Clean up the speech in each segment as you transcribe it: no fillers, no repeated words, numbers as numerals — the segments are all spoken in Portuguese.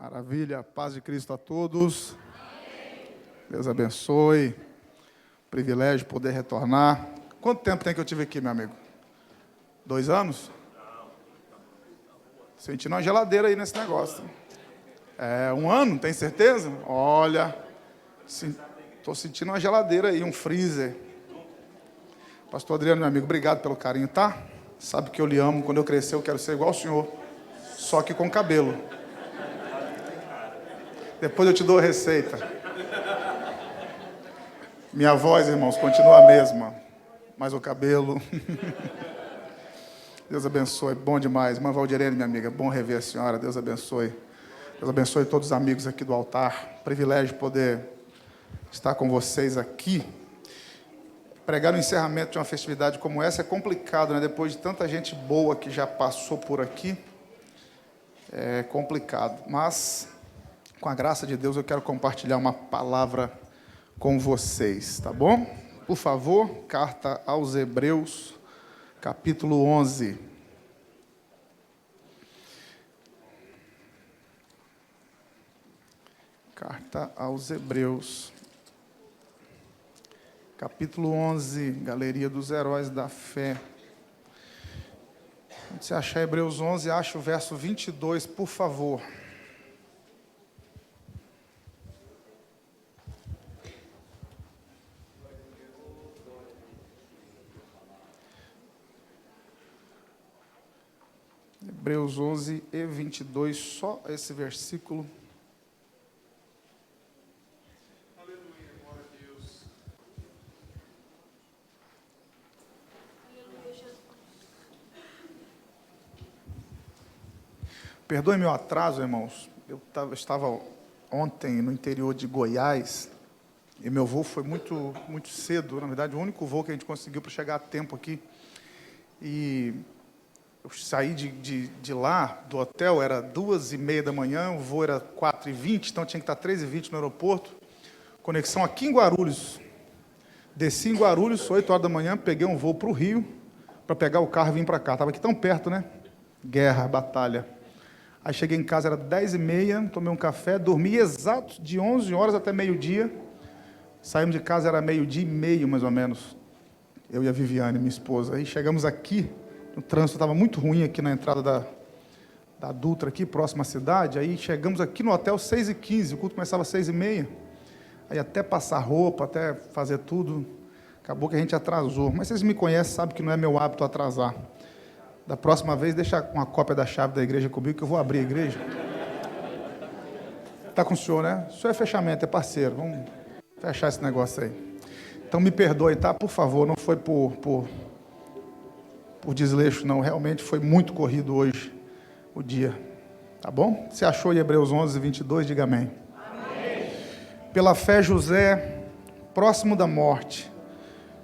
Maravilha, paz de Cristo a todos. Deus abençoe. Privilégio poder retornar. Quanto tempo tem que eu tive aqui, meu amigo? 2 anos? Sentindo uma geladeira aí nesse negócio. 1 ano, tem certeza? Olha, estou sentindo uma geladeira aí, um freezer. Pastor Adriano, meu amigo, obrigado pelo carinho, tá? Sabe que eu lhe amo. Quando eu crescer, eu quero ser igual ao senhor, só que com cabelo. Depois eu te dou a receita. Minha voz, irmãos, continua a mesma, mas o cabelo... Deus abençoe, bom demais. Irmã Valdirene, minha amiga, bom rever a senhora, Deus abençoe. Deus abençoe todos os amigos aqui do altar. Privilégio poder estar com vocês aqui. Pregar no encerramento de uma festividade como essa é complicado, né? Depois de tanta gente boa que já passou por aqui, é complicado. Mas, com a graça de Deus, eu quero compartilhar uma palavra com vocês, tá bom? Por favor, carta aos Hebreus, capítulo 11. Carta aos Hebreus, capítulo 11, Galeria dos Heróis da Fé. Quando você achar Hebreus 11, acha o verso 22, por favor. Hebreus 11 e 22, só esse versículo. Aleluia, glória a Deus. Perdoe meu atraso, irmãos. Eu estava ontem no interior de Goiás e meu voo foi muito cedo. Na verdade, o único voo que a gente conseguiu para chegar a tempo aqui. E eu saí de lá, do hotel, era 2h30 da manhã, o voo era 4h20, então tinha que estar 3h20 no aeroporto. Conexão aqui em Guarulhos. Desci em Guarulhos, 8 horas da manhã, peguei um voo para o Rio, para pegar o carro e vir para cá. Estava aqui tão perto, né? Guerra, batalha. Aí cheguei em casa, era 10h30, tomei um café, dormi exato de 11 horas até meio-dia. Saímos de casa, era 12h30, mais ou menos. Eu e a Viviane, minha esposa. Aí chegamos aqui. O trânsito estava muito ruim aqui na entrada da Dutra, aqui, próxima à cidade. Aí chegamos aqui no hotel 6h15, o culto começava às 6h30. Aí até passar roupa, até fazer tudo, acabou que a gente atrasou. Mas vocês me conhecem, sabem que não é meu hábito atrasar. Da próxima vez, deixa uma cópia da chave da igreja comigo, que eu vou abrir a igreja. Está com o senhor, né? O senhor é fechamento, é parceiro. Vamos fechar esse negócio aí. Então me perdoe, tá? Por favor, não foi por desleixo, não. Realmente foi muito corrido hoje, o dia. Tá bom? Você achou em Hebreus 11, 22? Diga amém. Amém. Pela fé, José, próximo da morte,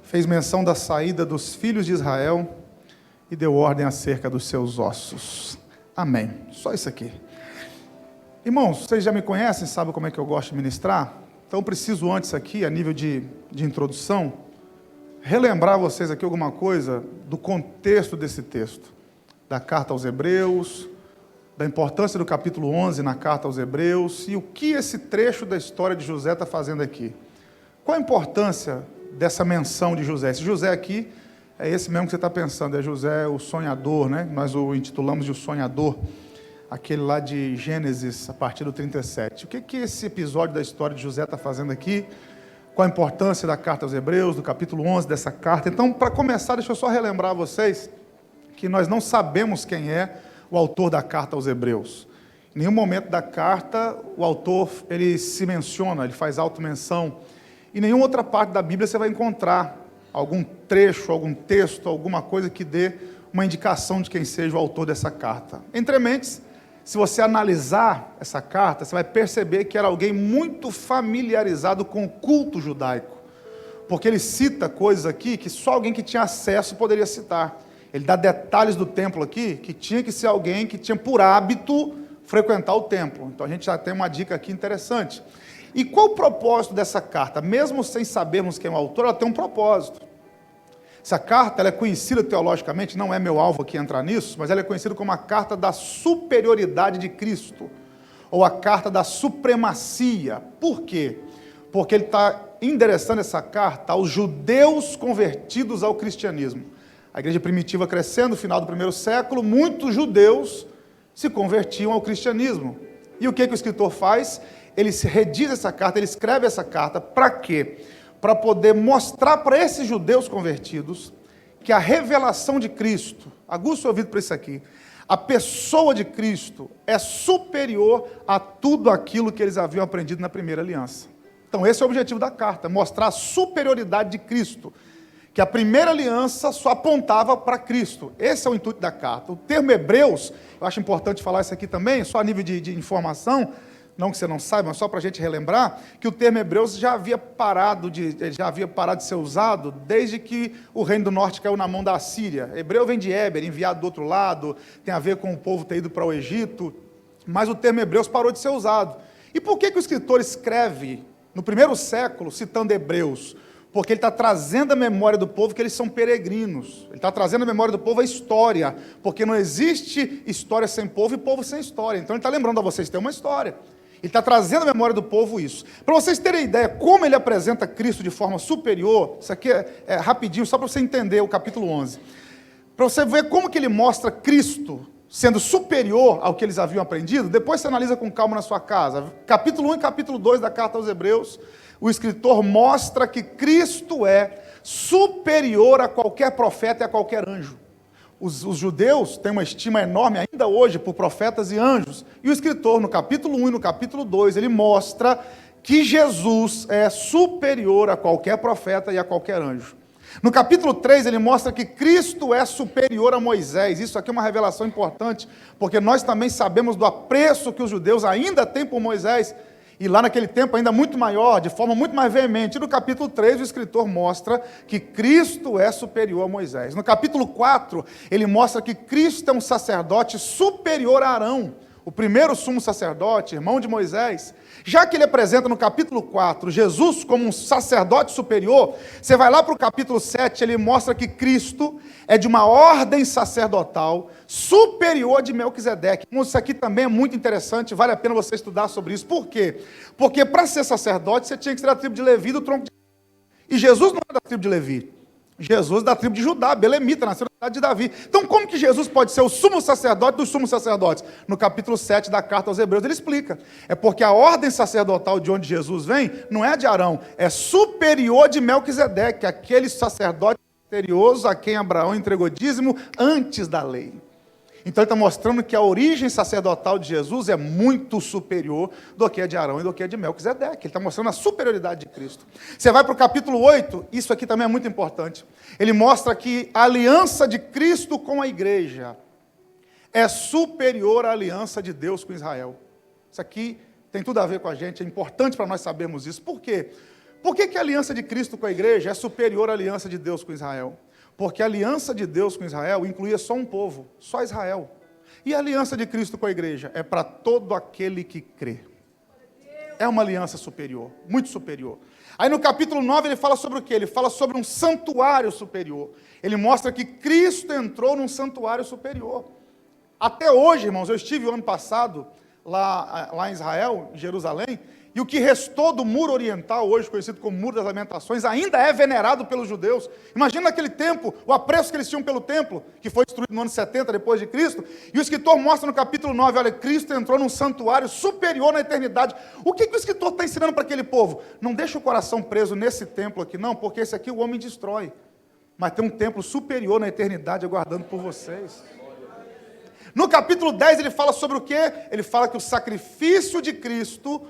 fez menção da saída dos filhos de Israel e deu ordem acerca dos seus ossos. Amém. Só isso aqui. Irmãos, vocês já me conhecem, sabem como é que eu gosto de ministrar? Então, preciso antes aqui, a nível de introdução, relembrar vocês aqui alguma coisa do contexto desse texto, da carta aos Hebreus, da importância do capítulo 11 na carta aos Hebreus, e o que esse trecho da história de José está fazendo aqui. Qual a importância dessa menção de José? Esse José aqui é esse mesmo que você está pensando, é José o sonhador, né? Nós o intitulamos de o sonhador, aquele lá de Gênesis, a partir do 37. O que esse episódio da história de José está fazendo aqui? Qual a importância da carta aos Hebreus, do capítulo 11 dessa carta? Então, para começar, deixa eu só relembrar a vocês que nós não sabemos quem é o autor da carta aos Hebreus. Em nenhum momento da carta, o autor, ele se menciona, ele faz automenção. Em nenhuma outra parte da Bíblia você vai encontrar algum trecho, algum texto, alguma coisa que dê uma indicação de quem seja o autor dessa carta. Entre mentes, se você analisar essa carta, você vai perceber que era alguém muito familiarizado com o culto judaico, porque ele cita coisas aqui que só alguém que tinha acesso poderia citar. Ele dá detalhes do templo aqui, que tinha que ser alguém que tinha por hábito frequentar o templo. Então a gente já tem uma dica aqui interessante. E qual o propósito dessa carta? Mesmo sem sabermos quem é o autor, ela tem um propósito. Essa carta ela é conhecida teologicamente, não é meu alvo aqui entrar nisso, mas ela é conhecida como a carta da superioridade de Cristo. ou a carta da supremacia. Por quê? Porque ele está endereçando essa carta aos judeus convertidos ao cristianismo. A igreja primitiva crescendo, no final do primeiro século, muitos judeus se convertiam ao cristianismo. E o que o escritor faz? Ele rediz essa carta, ele escreve essa carta, para quê? Para poder mostrar para esses judeus convertidos que a revelação de Cristo, aguça o ouvido para isso aqui, a pessoa de Cristo é superior a tudo aquilo que eles haviam aprendido na primeira aliança. Então esse é o objetivo da carta, mostrar a superioridade de Cristo, que a primeira aliança só apontava para Cristo. Esse é o intuito da carta. O termo Hebreus, eu acho importante falar isso aqui também, só a nível de informação, não que você não saiba, mas só para a gente relembrar, que o termo Hebreus já havia parado de ser usado desde que o reino do norte caiu na mão da Assíria. Hebreu vem de Éber, enviado do outro lado, tem a ver com o povo ter ido para o Egito, mas o termo Hebreus parou de ser usado. E por que o escritor escreve no primeiro século citando Hebreus? Porque ele está trazendo a memória do povo que eles são peregrinos. Ele está trazendo a memória do povo a história, porque não existe história sem povo e povo sem história. Então ele está lembrando a vocês que tem uma história. Ele está trazendo à memória do povo isso. Para vocês terem ideia como ele apresenta Cristo de forma superior, isso aqui é rapidinho, só para você entender o capítulo 11. Para você ver como que ele mostra Cristo sendo superior ao que eles haviam aprendido, depois você analisa com calma na sua casa. Capítulo 1 e capítulo 2 da carta aos Hebreus, o escritor mostra que Cristo é superior a qualquer profeta e a qualquer anjo. Os judeus têm uma estima enorme ainda hoje por profetas e anjos. E o escritor, no capítulo 1 e no capítulo 2, ele mostra que Jesus é superior a qualquer profeta e a qualquer anjo. No capítulo 3, ele mostra que Cristo é superior a Moisés. Isso aqui é uma revelação importante, porque nós também sabemos do apreço que os judeus ainda têm por Moisés, e lá naquele tempo ainda muito maior, de forma muito mais veemente. E no capítulo 3, o escritor mostra que Cristo é superior a Moisés. No capítulo 4, ele mostra que Cristo é um sacerdote superior a Arão, o primeiro sumo sacerdote, irmão de Moisés. Já que ele apresenta no capítulo 4 Jesus como um sacerdote superior, você vai lá para o capítulo 7, ele mostra que Cristo é de uma ordem sacerdotal superior de Melquisedeque. Isso aqui também é muito interessante, vale a pena você estudar sobre isso. Por quê? Porque para ser sacerdote você tinha que ser da tribo de Levi, do tronco de... E Jesus não é da tribo de Levi. Jesus da tribo de Judá, belemita, nasceu na cidade de Davi. Então como que Jesus pode ser o sumo sacerdote dos sumos sacerdotes? No capítulo 7 da carta aos Hebreus ele explica. É porque a ordem sacerdotal de onde Jesus vem não é de Arão, é superior de Melquisedeque, aquele sacerdote misterioso a quem Abraão entregou dízimo antes da lei. Então ele está mostrando que a origem sacerdotal de Jesus é muito superior do que a de Arão e do que a de Melquisedeque. Ele está mostrando a superioridade de Cristo. Você vai para o capítulo 8, isso aqui também é muito importante. Ele mostra que a aliança de Cristo com a igreja é superior à aliança de Deus com Israel. Isso aqui tem tudo a ver com a gente, é importante para nós sabermos isso. Por quê? Por que a aliança de Cristo com a igreja é superior à aliança de Deus com Israel? Porque a aliança de Deus com Israel incluía só um povo, só Israel. E a aliança de Cristo com a igreja é para todo aquele que crê. É uma aliança superior, muito superior. Aí no capítulo 9 ele fala sobre o quê? Ele fala sobre um santuário superior. Ele mostra que Cristo entrou num santuário superior. Até hoje, irmãos, eu estive o ano passado lá em Israel, em Jerusalém, e o que restou do muro oriental, hoje conhecido como Muro das Lamentações, ainda é venerado pelos judeus. Imagina naquele tempo, o apreço que eles tinham pelo templo, que foi destruído no ano 70 depois de Cristo, e o escritor mostra no capítulo 9, olha, Cristo entrou num santuário superior na eternidade. O que o escritor está ensinando para aquele povo? Não deixa o coração preso nesse templo aqui, não, porque esse aqui o homem destrói. Mas tem um templo superior na eternidade aguardando por vocês. No capítulo 10 ele fala sobre o quê? Ele fala que o sacrifício de Cristo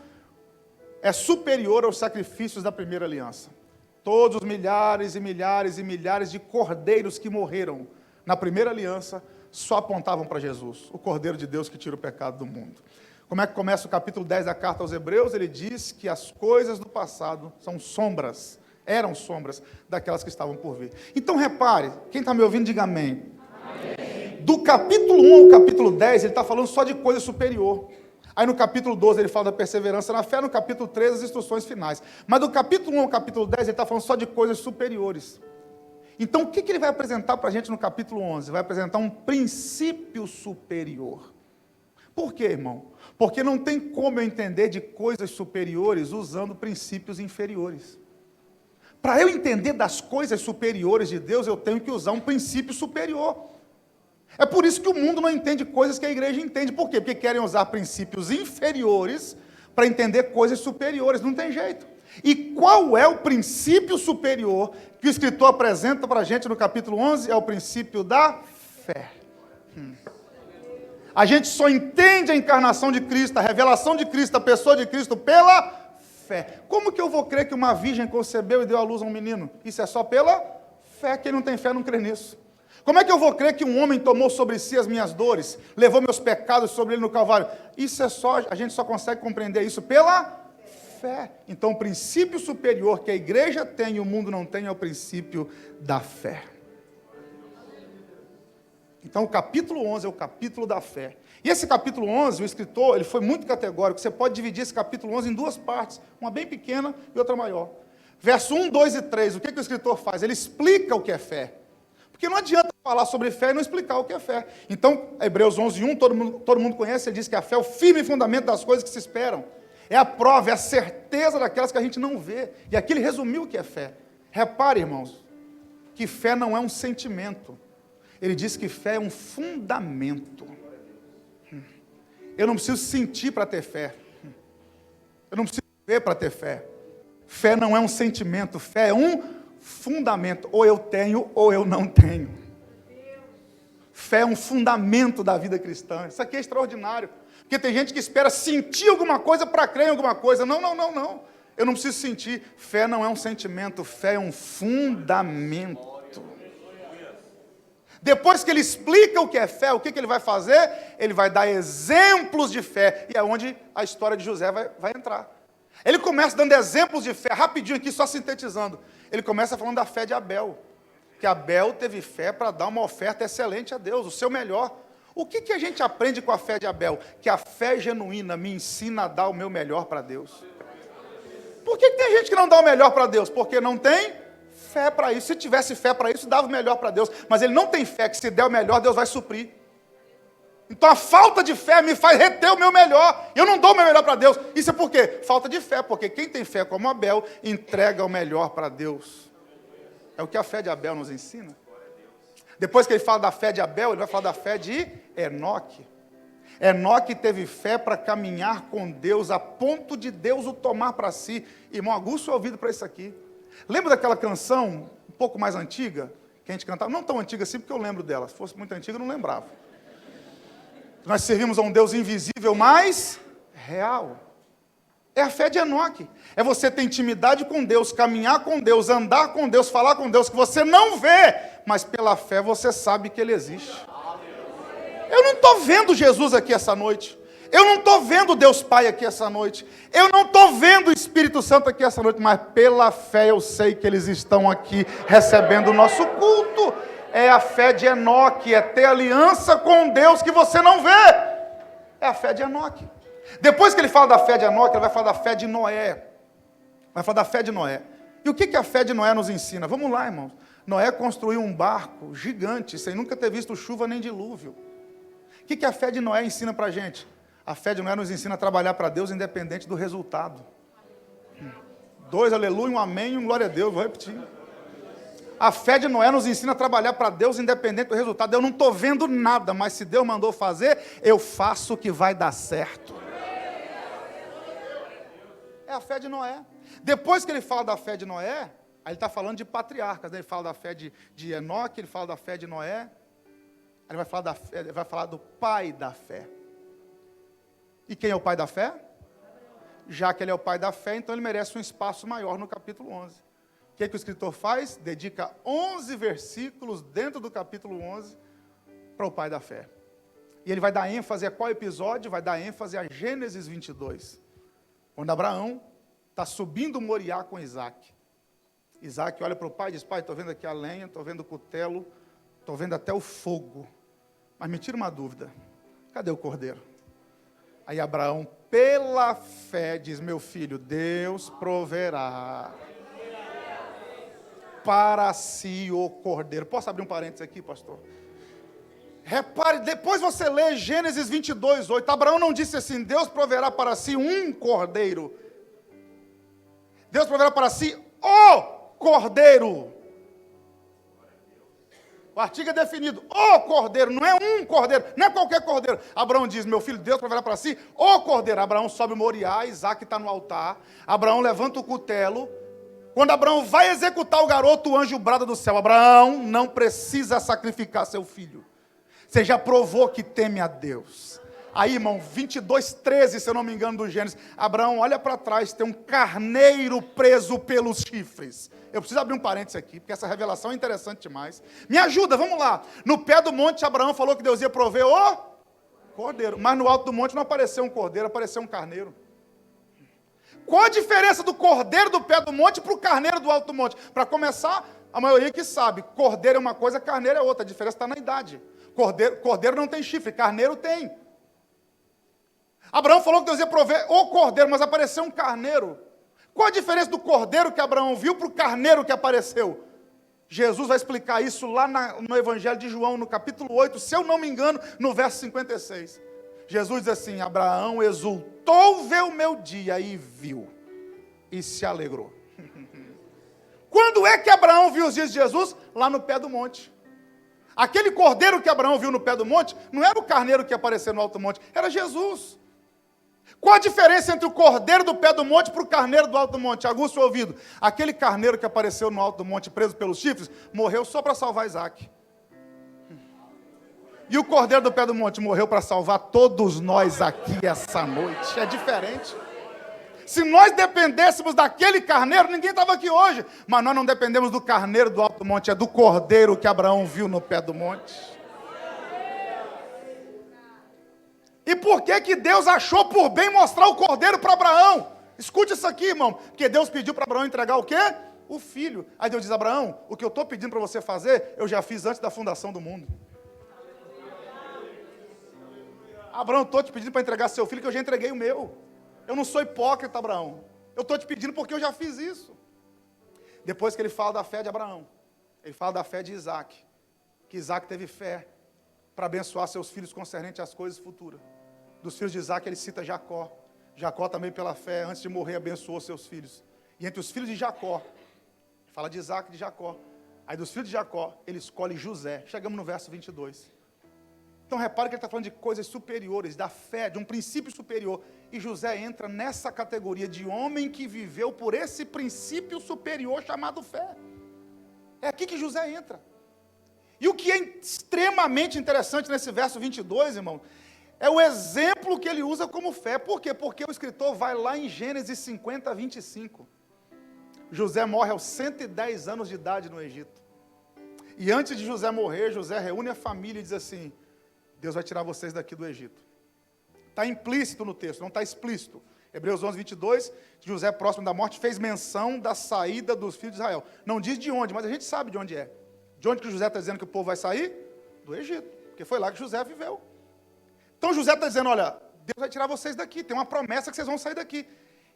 é superior aos sacrifícios da primeira aliança. Todos os milhares e milhares e milhares de cordeiros que morreram na primeira aliança só apontavam para Jesus, o Cordeiro de Deus que tira o pecado do mundo. Como é que começa o capítulo 10 da carta aos Hebreus? Ele diz que as coisas do passado são sombras, eram sombras daquelas que estavam por vir. Então repare, quem está me ouvindo diga amém. Amém. Do capítulo 1 ao capítulo 10 ele está falando só de coisa superior. Aí no capítulo 12 ele fala da perseverança na fé, no capítulo 13 as instruções finais. Mas do capítulo 1 ao capítulo 10 ele está falando só de coisas superiores. Então o que ele vai apresentar para a gente no capítulo 11? Vai apresentar um princípio superior. Por quê, irmão? Porque não tem como eu entender de coisas superiores usando princípios inferiores. Para eu entender das coisas superiores de Deus, eu tenho que usar um princípio superior. É por isso que o mundo não entende coisas que a igreja entende. Por quê? Porque querem usar princípios inferiores para entender coisas superiores. Não tem jeito. E qual é o princípio superior que o escritor apresenta para a gente no capítulo 11? É o princípio da fé. A gente só entende a encarnação de Cristo, a revelação de Cristo, a pessoa de Cristo pela fé. Como que eu vou crer que uma virgem concebeu e deu à luz a um menino? Isso é só pela fé. Quem não tem fé não crê nisso. Como é que eu vou crer que um homem tomou sobre si as minhas dores, levou meus pecados sobre ele no Calvário? Isso é só, a gente só consegue compreender isso pela fé. Então, o princípio superior que a igreja tem e o mundo não tem é o princípio da fé. Então, o capítulo 11 é o capítulo da fé. E esse capítulo 11, o escritor, ele foi muito categórico. Você pode dividir esse capítulo 11 em duas partes, uma bem pequena e outra maior. Verso 1, 2 e 3, o que o escritor faz? Ele explica o que é fé. Porque não adianta falar sobre fé e não explicar o que é fé. Então, Hebreus 11, 1, todo mundo conhece, ele diz que a fé é o firme fundamento das coisas que se esperam. É a prova, é a certeza daquelas que a gente não vê. E aqui ele resumiu o que é fé. Repare, irmãos, que fé não é um sentimento. Ele diz que fé é um fundamento. Eu não preciso sentir para ter fé. Eu não preciso ver para ter fé. Fé não é um sentimento, fé é um fundamento. Ou eu tenho ou eu não tenho. Fé é um fundamento da vida cristã. Isso aqui é extraordinário. Porque tem gente que espera sentir alguma coisa para crer em alguma coisa. Não. Eu não preciso sentir. Fé não é um sentimento, fé é um fundamento. Depois que ele explica o que é fé, o que ele vai fazer? Ele vai dar exemplos de fé. E é onde a história de José vai entrar. Ele começa dando exemplos de fé, rapidinho aqui, só sintetizando. Ele começa falando da fé de Abel. Que Abel teve fé para dar uma oferta excelente a Deus, o seu melhor. O que a gente aprende com a fé de Abel? Que a fé genuína me ensina a dar o meu melhor para Deus. Por que tem gente que não dá o melhor para Deus? Porque não tem fé para isso. Se tivesse fé para isso, dava o melhor para Deus. Mas ele não tem fé que se der o melhor, Deus vai suprir. Então a falta de fé me faz reter o meu melhor. Eu não dou o meu melhor para Deus. Isso é por quê? Falta de fé. Porque quem tem fé como Abel, entrega o melhor para Deus. É o que a fé de Abel nos ensina. Depois que ele fala da fé de Abel, ele vai falar da fé de Enoque. Enoque teve fé para caminhar com Deus, a ponto de Deus o tomar para si. Irmão, aguça o seu ouvido para isso aqui. Lembra daquela canção, um pouco mais antiga, que a gente cantava? Não tão antiga assim, porque eu lembro dela. Se fosse muito antiga, eu não lembrava. Nós servimos a um Deus invisível, mas real. É a fé de Enoque. É você ter intimidade com Deus, caminhar com Deus, andar com Deus, falar com Deus, que você não vê, mas pela fé você sabe que Ele existe. Eu não estou vendo Jesus aqui essa noite. Eu não estou vendo Deus Pai aqui essa noite. Eu não estou vendo o Espírito Santo aqui essa noite, mas pela fé eu sei que eles estão aqui recebendo o nosso culto. É a fé de Enoque, é ter aliança com Deus que você não vê. É a fé de Enoque. Depois que ele fala da fé de Enoque, ele vai falar da fé de Noé. Vai falar da fé de Noé. E o que a fé de Noé nos ensina? Vamos lá, irmãos. Noé construiu um barco gigante, sem nunca ter visto chuva nem dilúvio. O que a fé de Noé ensina para a gente? A fé de Noé nos ensina a trabalhar para Deus independente do resultado. 2 aleluia, um amém, um glória a Deus. Vou repetir. A fé de Noé nos ensina a trabalhar para Deus independente do resultado. Eu não estou vendo nada, mas se Deus mandou fazer, eu faço o que vai dar certo. É a fé de Noé. Depois que ele fala da fé de Noé, aí ele está falando de patriarcas, né? Ele fala da fé de Enoque, ele fala da fé de Noé, aí ele vai falar do pai da fé. E quem é o pai da fé? Já que ele é o pai da fé, então ele merece um espaço maior no capítulo 11. O que o escritor faz? Dedica 11 versículos dentro do capítulo 11 para o pai da fé. E ele vai dar ênfase a qual episódio? Vai dar ênfase a Gênesis 22. Quando Abraão está subindo Moriá com Isaac. Isaac olha para o pai e diz: pai, estou vendo aqui a lenha, estou vendo o cutelo, estou vendo até o fogo. Mas me tira uma dúvida, cadê o cordeiro? Aí Abraão, pela fé, diz: meu filho, Deus proverá para si o cordeiro. Posso abrir um parênteses aqui, pastor? Repare, depois você lê Gênesis 22, 8. Abraão não disse assim: Deus proverá para si um cordeiro. Deus proverá para si o cordeiro. O artigo é definido, o cordeiro, não é um cordeiro, não é qualquer cordeiro. Abraão diz: meu filho, Deus proverá para si o cordeiro. Abraão sobe Moriá, Isaac está no altar. Abraão levanta o cutelo. Quando Abraão vai executar o garoto, o anjo brada do céu: Abraão não precisa sacrificar seu filho. Você já provou que teme a Deus. Aí, irmão, 22, 13, se eu não me engano, do Gênesis. Abraão olha para trás, tem um carneiro preso pelos chifres. Eu preciso abrir um parênteses aqui, porque essa revelação é interessante demais. Me ajuda, vamos lá. No pé do monte, Abraão falou que Deus ia prover o cordeiro. Mas no alto do monte não apareceu um cordeiro, apareceu um carneiro. Qual a diferença do cordeiro do pé do monte para o carneiro do alto do monte? Para começar, a maioria que sabe, cordeiro é uma coisa, carneiro é outra. A diferença está na idade. Cordeiro não tem chifre, carneiro tem. Abraão falou que Deus ia prover o cordeiro, mas apareceu um carneiro. Qual a diferença do cordeiro que Abraão viu para o carneiro que apareceu? Jesus vai explicar isso lá no Evangelho de João, no capítulo 8, se eu não me engano, no verso 56. Jesus diz assim: Abraão exultou ver o meu dia e viu, e se alegrou. Quando é que Abraão viu os dias de Jesus? Lá no pé do monte. Aquele cordeiro que Abraão viu no pé do monte, não era o carneiro que apareceu no alto do monte, era Jesus. Qual a diferença entre o cordeiro do pé do monte para o carneiro do alto do monte? Aguça o ouvido. Aquele carneiro que apareceu no alto do monte, preso pelos chifres, morreu só para salvar Isaac. E o cordeiro do pé do monte morreu para salvar todos nós aqui essa noite. É diferente. Se nós dependêssemos daquele carneiro, ninguém estava aqui hoje. Mas nós não dependemos do carneiro do alto do monte, é do cordeiro que Abraão viu no pé do monte. E por que Deus achou por bem mostrar o cordeiro para Abraão? Escute isso aqui, irmão. Porque Deus pediu para Abraão entregar o quê? O filho. Aí Deus diz: Abraão, o que eu estou pedindo para você fazer, eu já fiz antes da fundação do mundo. Abraão, estou te pedindo para entregar seu filho, que eu já entreguei o meu. Eu não sou hipócrita, Abraão. Eu estou te pedindo porque eu já fiz isso. Depois que ele fala da fé de Abraão, ele fala da fé de Isaac. Que Isaac teve fé para abençoar seus filhos concernente às coisas futuras. Dos filhos de Isaac ele cita Jacó. Jacó também pela fé, antes de morrer, abençoou seus filhos. E entre os filhos de Jacó, fala de Isaac e de Jacó. Aí dos filhos de Jacó, ele escolhe José. Chegamos no verso 22. Então repare que ele está falando de coisas superiores, da fé, de um princípio superior. E José entra nessa categoria de homem que viveu por esse princípio superior chamado fé. É aqui que José entra. E o que é extremamente interessante nesse verso 22, irmão, é o exemplo que ele usa como fé. Por quê? Porque o escritor vai lá em Gênesis 50, 25. José morre aos 110 anos de idade no Egito. E antes de José morrer, José reúne a família e diz assim: Deus vai tirar vocês daqui do Egito. Está implícito no texto, não está explícito. Hebreus 11, 22, José, próximo da morte, fez menção da saída dos filhos de Israel. Não diz de onde, mas a gente sabe de onde é. De onde que José está dizendo que o povo vai sair? Do Egito, porque foi lá que José viveu. Então José está dizendo: olha, Deus vai tirar vocês daqui, tem uma promessa que vocês vão sair daqui.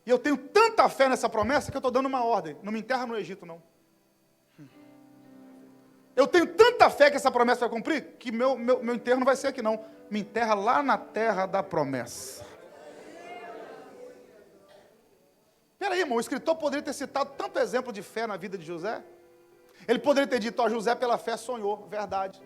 E eu tenho tanta fé nessa promessa que eu estou dando uma ordem: não me enterra no Egito, não. Eu tenho tanta fé que essa promessa vai cumprir, que meu enterro não vai ser aqui, não. Me enterra lá na terra da promessa. Espera aí, irmão, o escritor poderia ter citado tanto exemplo de fé na vida de José. Ele poderia ter dito: ó, José pela fé sonhou, verdade.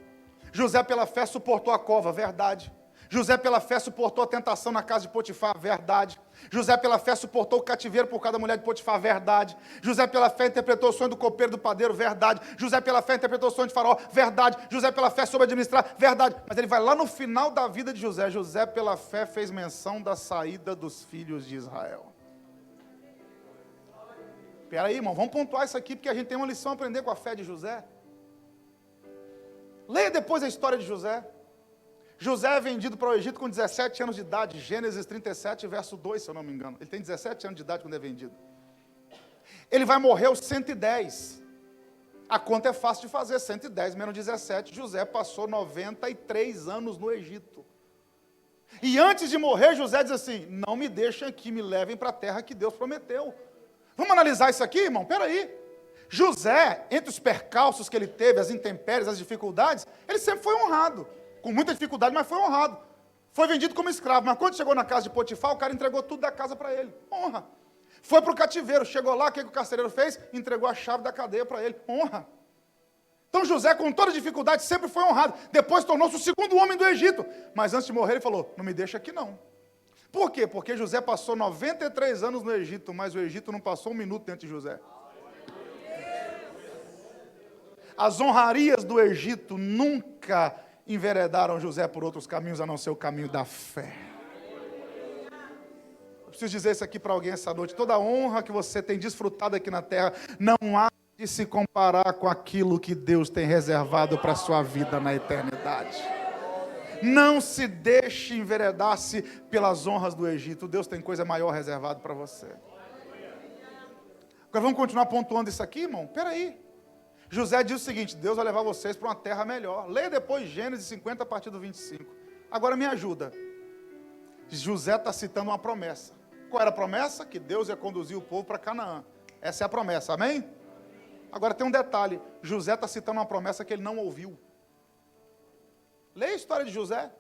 José pela fé suportou a cova, verdade. José pela fé suportou a tentação na casa de Potifar, verdade. José pela fé suportou o cativeiro por causa da mulher de Potifar, verdade. José pela fé interpretou o sonho do copeiro e do padeiro, verdade. José pela fé interpretou o sonho de Faraó, verdade. José pela fé soube administrar, verdade. Mas ele vai lá no final da vida de José. José pela fé fez menção da saída dos filhos de Israel. Espera aí, irmão, vamos pontuar isso aqui, porque a gente tem uma lição a aprender com a fé de José. Leia depois a história de José. José é vendido para o Egito com 17 anos de idade, Gênesis 37, verso 2, se eu não me engano. Ele tem 17 anos de idade quando é vendido. Ele vai morrer aos 110. A conta é fácil de fazer, 110 menos 17. José passou 93 anos no Egito. E antes de morrer, José diz assim: não me deixem aqui, me levem para a terra que Deus prometeu. Vamos analisar isso aqui, irmão? Espera aí. José, entre os percalços que ele teve, as intempéries, as dificuldades, ele sempre foi honrado. com muita dificuldade, mas foi honrado. Foi vendido como escravo, mas quando chegou na casa de Potifar, o cara entregou tudo da casa para ele. Honra. Foi para o cativeiro, chegou lá, o que o carcereiro fez? Entregou a chave da cadeia para ele. Honra. Então José, com toda dificuldade, sempre foi honrado. Depois tornou-se o segundo homem do Egito. Mas antes de morrer, ele falou, não me deixa aqui não. Por quê? Porque José passou 93 anos no Egito, mas o Egito não passou um minuto dentro de José. As honrarias do Egito nunca enveredaram José por outros caminhos, a não ser o caminho da fé. Eu preciso dizer isso aqui para alguém essa noite. Toda a honra que você tem desfrutado aqui na terra, não há de se comparar com aquilo que Deus tem reservado para a sua vida na eternidade. Não se deixe enveredar-se pelas honras do Egito. Deus tem coisa maior reservada para você. Agora vamos continuar pontuando isso aqui, irmão? Peraí. José diz o seguinte, Deus vai levar vocês para uma terra melhor. Leia depois Gênesis 50 a partir do 25. Agora me ajuda. José está citando uma promessa. Qual era a promessa? Que Deus ia conduzir o povo para Canaã. Essa é a promessa, amém? Agora tem um detalhe, José está citando uma promessa que ele não ouviu. Leia a história de José.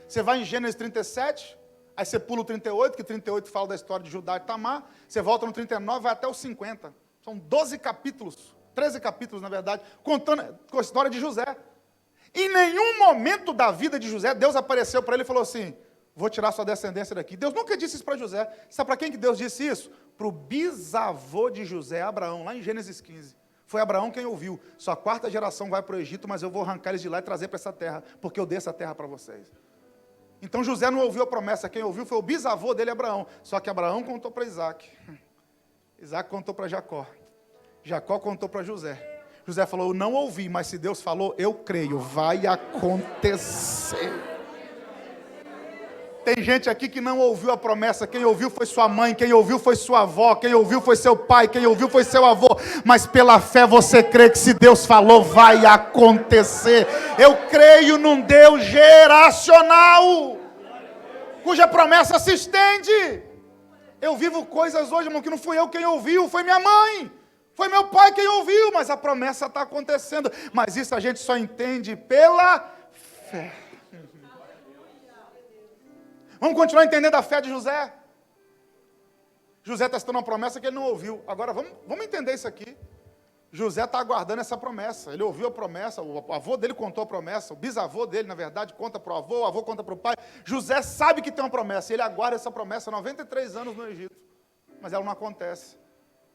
Você vai em Gênesis 37, aí você pula o 38, que 38 fala da história de Judá e Tamar. Você volta no 39, vai até os 50. São 12 capítulos, 13 capítulos na verdade, contando com a história de José. Em nenhum momento da vida de José, Deus apareceu para ele e falou assim, vou tirar sua descendência daqui. Deus nunca disse isso para José. Sabe para quem que Deus disse isso? Para o bisavô de José, Abraão, lá em Gênesis 15. Foi Abraão quem ouviu. Sua quarta geração vai para o Egito, mas eu vou arrancar eles de lá e trazer para essa terra, porque eu dei essa terra para vocês. Então José não ouviu a promessa, quem ouviu foi o bisavô dele, Abraão. Só que Abraão contou para Isaac. Isaac contou para Jacó. Jacó contou para José. José falou, eu não ouvi, mas se Deus falou, eu creio, vai acontecer. Tem gente aqui que não ouviu a promessa, quem ouviu foi sua mãe, quem ouviu foi sua avó, quem ouviu foi seu pai, quem ouviu foi seu avô, mas pela fé você crê que se Deus falou, vai acontecer. Eu creio num Deus geracional, cuja promessa se estende. Eu vivo coisas hoje, irmão, que não fui eu quem ouviu, foi minha mãe, foi meu pai quem ouviu, mas a promessa está acontecendo. Mas isso a gente só entende pela fé. Vamos continuar entendendo a fé de José? José está citando uma promessa que ele não ouviu. Agora vamos entender isso aqui. José está aguardando essa promessa. Ele ouviu a promessa, o avô dele contou a promessa, o bisavô dele, na verdade, conta para o avô conta para o pai. José sabe que tem uma promessa, ele aguarda essa promessa há 93 anos no Egito. Mas ela não acontece.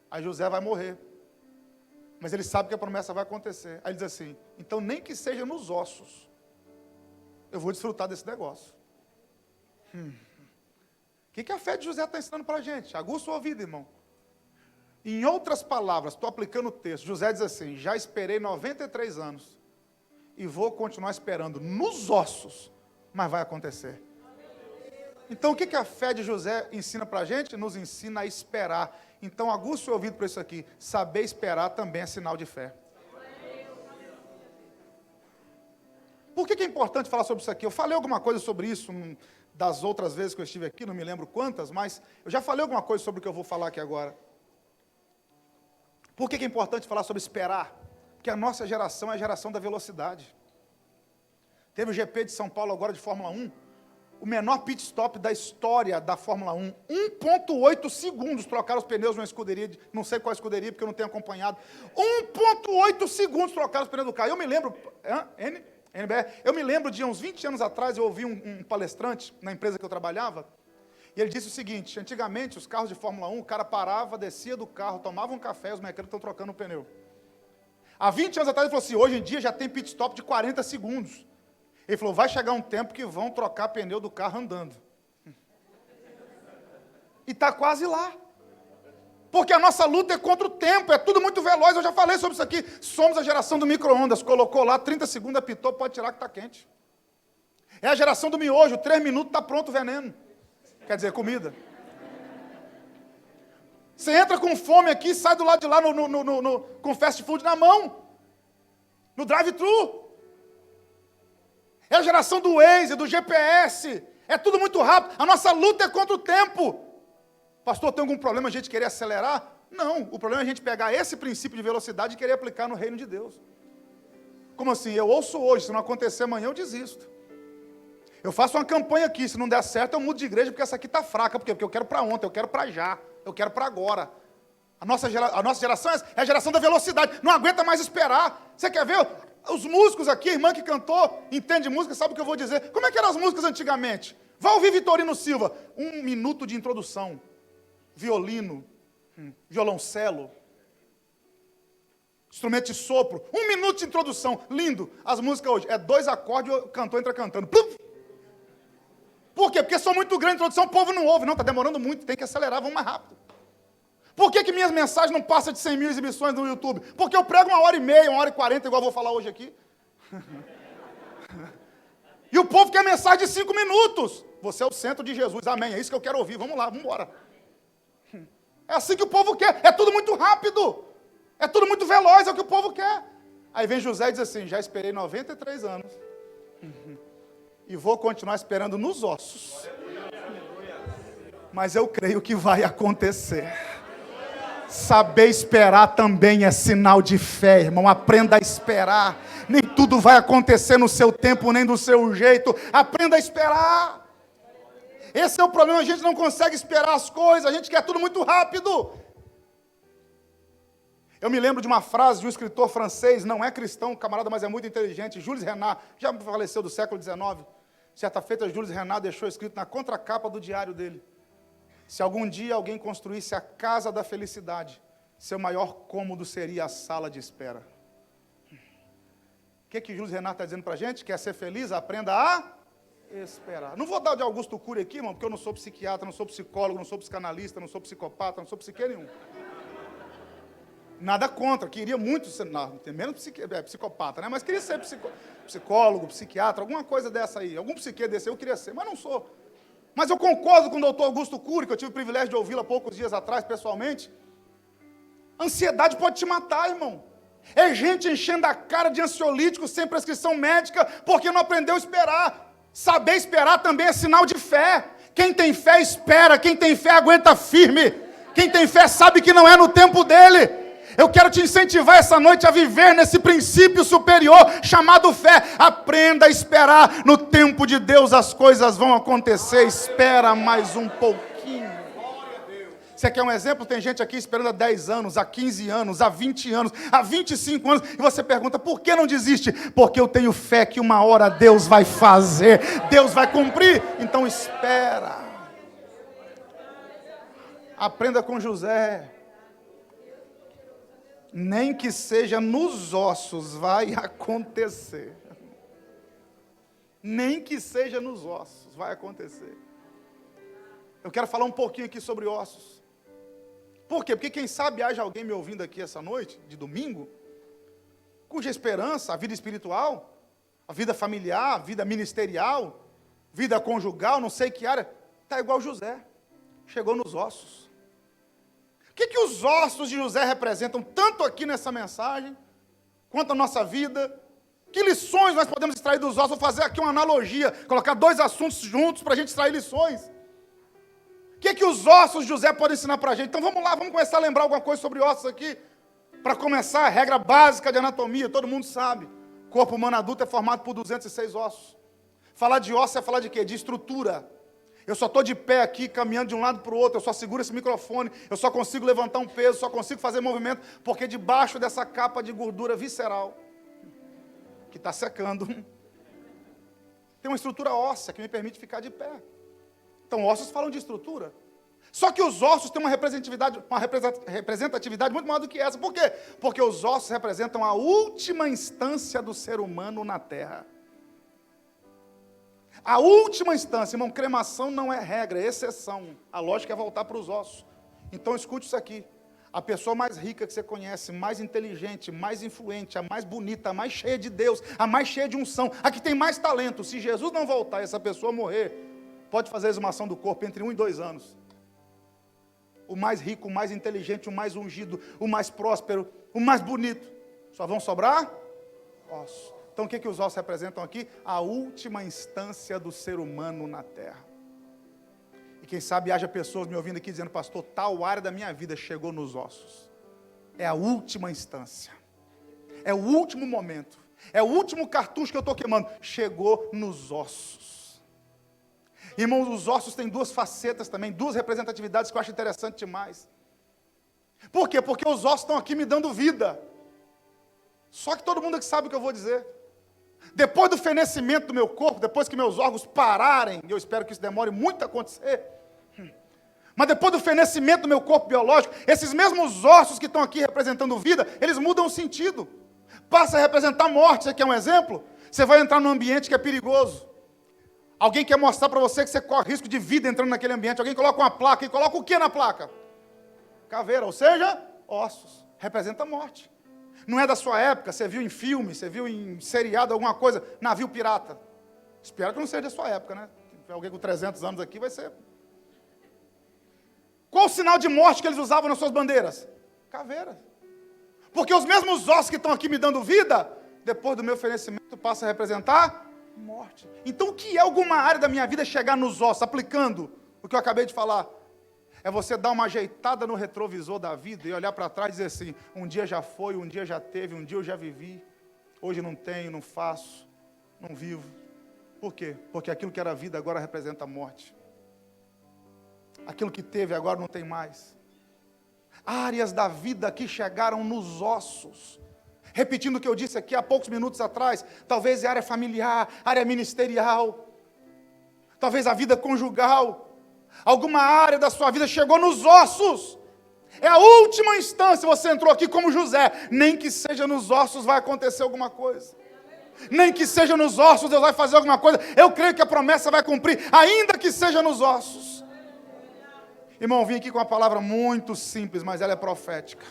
Aí José vai morrer. Mas ele sabe que a promessa vai acontecer. Aí ele diz assim, então nem que seja nos ossos, eu vou desfrutar desse negócio. O que a fé de José está ensinando para a gente? Aguça o ouvido, irmão. Em outras palavras, estou aplicando o texto. José diz assim, já esperei 93 anos e vou continuar esperando nos ossos, mas vai acontecer. Então o que a fé de José ensina para a gente? Nos ensina a esperar. Então aguça o ouvido para isso aqui. Saber esperar também é sinal de fé. Por que é importante falar sobre isso aqui? Eu falei alguma coisa sobre isso das outras vezes que eu estive aqui, não me lembro quantas, mas eu já falei alguma coisa sobre o que eu vou falar aqui agora. Por que é importante falar sobre esperar? Porque a nossa geração é a geração da velocidade. Teve o GP de São Paulo agora de Fórmula 1, o menor pit stop da história da Fórmula 1, 1,8 segundos trocaram os pneus numa escuderia, não sei qual escuderia, porque eu não tenho acompanhado, 1,8 segundos trocaram os pneus do carro. Eu me lembro, NBR, eu me lembro de uns 20 anos atrás, eu ouvi um palestrante na empresa que eu trabalhava, e ele disse o seguinte, antigamente os carros de Fórmula 1, o cara parava, descia do carro, tomava um café, os mecânicos estão trocando o pneu. Há 20 anos atrás ele falou assim, hoje em dia já tem pit stop de 40 segundos. Ele falou, vai chegar um tempo que vão trocar pneu do carro andando. E está quase lá. Porque a nossa luta é contra o tempo, é tudo muito veloz, eu já falei sobre isso aqui. Somos a geração do micro-ondas, colocou lá, 30 segundos, apitou, pode tirar que está quente. É a geração do miojo, 3 minutos está pronto o veneno. Quer dizer, comida. Você entra com fome aqui, sai do lado de lá com fast food na mão. No drive-thru. É a geração do Waze, do GPS. É tudo muito rápido. A nossa luta é contra o tempo. Pastor, tem algum problema a gente querer acelerar? Não, o problema é a gente pegar esse princípio de velocidade e querer aplicar no reino de Deus. Como assim? Eu ouço hoje, se não acontecer amanhã eu desisto. Eu faço uma campanha aqui, se não der certo eu mudo de igreja, porque essa aqui está fraca. Por quê? Porque eu quero para ontem, eu quero para já, eu quero para agora. A nossa geração é a geração da velocidade, não aguenta mais esperar. Você quer ver? Os músicos aqui, a irmã que cantou, entende música, sabe o que eu vou dizer. Como é que eram as músicas antigamente? Vá ouvir Vitorino Silva. 1 minuto de introdução. Violino, violoncelo, instrumento de sopro. 1 minuto de introdução. Lindo. As músicas hoje, 2 acordes e o cantor entra cantando. Plum! Por quê? Porque são muito grandes a introdução, o povo não ouve. Não, está demorando muito, tem que acelerar, vamos mais rápido. Por que minhas mensagens não passam de 100 mil exibições no YouTube? Porque eu prego 1h30, 1h40, igual eu vou falar hoje aqui. E o povo quer mensagem de 5 minutos. Você é o centro de Jesus, amém. É isso que eu quero ouvir, vamos lá, vamos embora. É assim que o povo quer, é tudo muito rápido. É tudo muito veloz, é o que o povo quer. Aí vem José e diz assim, já esperei 93 anos. E vou continuar esperando nos ossos. Mas eu creio que vai acontecer. Saber esperar também é sinal de fé, irmão. Aprenda a esperar. Nem tudo vai acontecer no seu tempo, nem do seu jeito. Aprenda a esperar. Esse é o problema, a gente não consegue esperar as coisas, a gente quer tudo muito rápido. Eu me lembro de uma frase de um escritor francês, não é cristão, camarada, mas é muito inteligente, Jules Renard, já faleceu do século XIX. Certa feita, Jules Renard deixou escrito na contracapa do diário dele: se algum dia alguém construísse a casa da felicidade, seu maior cômodo seria a sala de espera. O que Jules Renard está dizendo para a gente? Quer ser feliz? Aprenda a esperar. Não vou dar de Augusto Cury aqui, irmão, porque eu não sou psiquiatra, não sou psicólogo, não sou psicanalista, não sou psicopata, não sou psique nenhum. Nada contra, queria muito ser, não, tem menos psicopata, né? Mas queria ser psicólogo, psiquiatra, alguma coisa dessa aí, algum psique desse aí eu queria ser, mas não sou. Mas eu concordo com o doutor Augusto Cury, que eu tive o privilégio de ouvi-lo há poucos dias atrás, pessoalmente. Ansiedade pode te matar, irmão. É gente enchendo a cara de ansiolítico sem prescrição médica, porque não aprendeu a esperar. Saber esperar também é sinal de fé. Quem tem fé espera, quem tem fé aguenta firme. Quem tem fé sabe que não é no tempo dele. Eu quero te incentivar essa noite a viver nesse princípio superior chamado fé. Aprenda a esperar. No tempo de Deus as coisas vão acontecer. Espera mais um pouquinho. Você quer um exemplo? Tem gente aqui esperando há 10 anos, há 15 anos, há 20 anos, há 25 anos. E você pergunta, por que não desiste? Porque eu tenho fé que uma hora Deus vai fazer. Deus vai cumprir. Então espera. Aprenda com José. Nem que seja nos ossos, vai acontecer. Nem que seja nos ossos, vai acontecer. Eu quero falar um pouquinho aqui sobre ossos. Por quê? Porque quem sabe haja alguém me ouvindo aqui essa noite, de domingo, cuja esperança, a vida espiritual, a vida familiar, a vida ministerial, vida conjugal, não sei que área, está igual José. Chegou nos ossos. O que os ossos de José representam, tanto aqui nessa mensagem, quanto a nossa vida? Que lições nós podemos extrair dos ossos? Vou fazer aqui uma analogia, colocar 2 assuntos juntos para a gente extrair lições. O que os ossos de José podem ensinar para a gente? Então vamos lá, vamos começar a lembrar alguma coisa sobre ossos aqui. Para começar, a regra básica de anatomia, todo mundo sabe. O corpo humano adulto é formado por 206 ossos. Falar de ossos é falar de quê? De estrutura. Eu só estou de pé aqui, caminhando de um lado para o outro, eu só seguro esse microfone, eu só consigo levantar um peso, só consigo fazer movimento, porque debaixo dessa capa de gordura visceral, que está secando, tem uma estrutura óssea que me permite ficar de pé. Então, ossos falam de estrutura. Só que os ossos têm uma representatividade muito maior do que essa. Por quê? Porque os ossos representam a última instância do ser humano na Terra. A última instância, irmão, cremação não é regra, é exceção. A lógica é voltar para os ossos. Então, escute isso aqui. A pessoa mais rica que você conhece, mais inteligente, mais influente, a mais bonita, a mais cheia de Deus, a mais cheia de unção, a que tem mais talento, se Jesus não voltar e essa pessoa morrer, pode fazer a exumação do corpo entre 1 e 2 anos. O mais rico, o mais inteligente, o mais ungido, o mais próspero, o mais bonito. Só vão sobrar ossos. Então o que os ossos representam aqui? A última instância do ser humano na terra. E quem sabe haja pessoas me ouvindo aqui dizendo, pastor, tal área da minha vida chegou nos ossos. É a última instância. É o último momento. É o último cartucho que eu estou queimando. Chegou nos ossos. Irmãos, os ossos têm duas facetas também, duas representatividades que eu acho interessante demais. Por quê? Porque os ossos estão aqui me dando vida. Só que todo mundo aqui sabe o que eu vou dizer. Depois do fenecimento do meu corpo, depois que meus órgãos pararem, e eu espero que isso demore muito a acontecer, mas depois do fenecimento do meu corpo biológico, esses mesmos ossos que estão aqui representando vida, eles mudam o sentido. Passa a representar morte. Você quer um exemplo? Você vai entrar num ambiente que é perigoso. Alguém quer mostrar para você que você corre risco de vida entrando naquele ambiente. Alguém coloca uma placa, e coloca o que na placa? Caveira, ou seja, ossos. Representa morte. Não é da sua época, você viu em filme, você viu em seriado, alguma coisa, navio pirata. Espero que não seja da sua época, né? Alguém com 300 anos aqui vai ser... Qual o sinal de morte que eles usavam nas suas bandeiras? Caveira. Porque os mesmos ossos que estão aqui me dando vida, depois do meu fenecimento, passam a representar morte. Então, o que é alguma área da minha vida chegar nos ossos, aplicando o que eu acabei de falar? É você dar uma ajeitada no retrovisor da vida e olhar para trás e dizer assim, um dia já foi, um dia já teve, um dia eu já vivi, hoje não tenho, não faço, não vivo. Por quê? Porque aquilo que era vida agora representa a morte. Aquilo que teve agora não tem mais. Áreas da vida que chegaram nos ossos. Repetindo o que eu disse aqui há poucos minutos atrás, talvez a área familiar, área ministerial, talvez a vida conjugal, alguma área da sua vida chegou nos ossos. É a última instância, você entrou aqui como José, nem que seja nos ossos vai acontecer alguma coisa. Nem que seja nos ossos Deus vai fazer alguma coisa. Eu creio que a promessa vai cumprir, ainda que seja nos ossos. Irmão, vim aqui com uma palavra muito simples, mas ela é profética.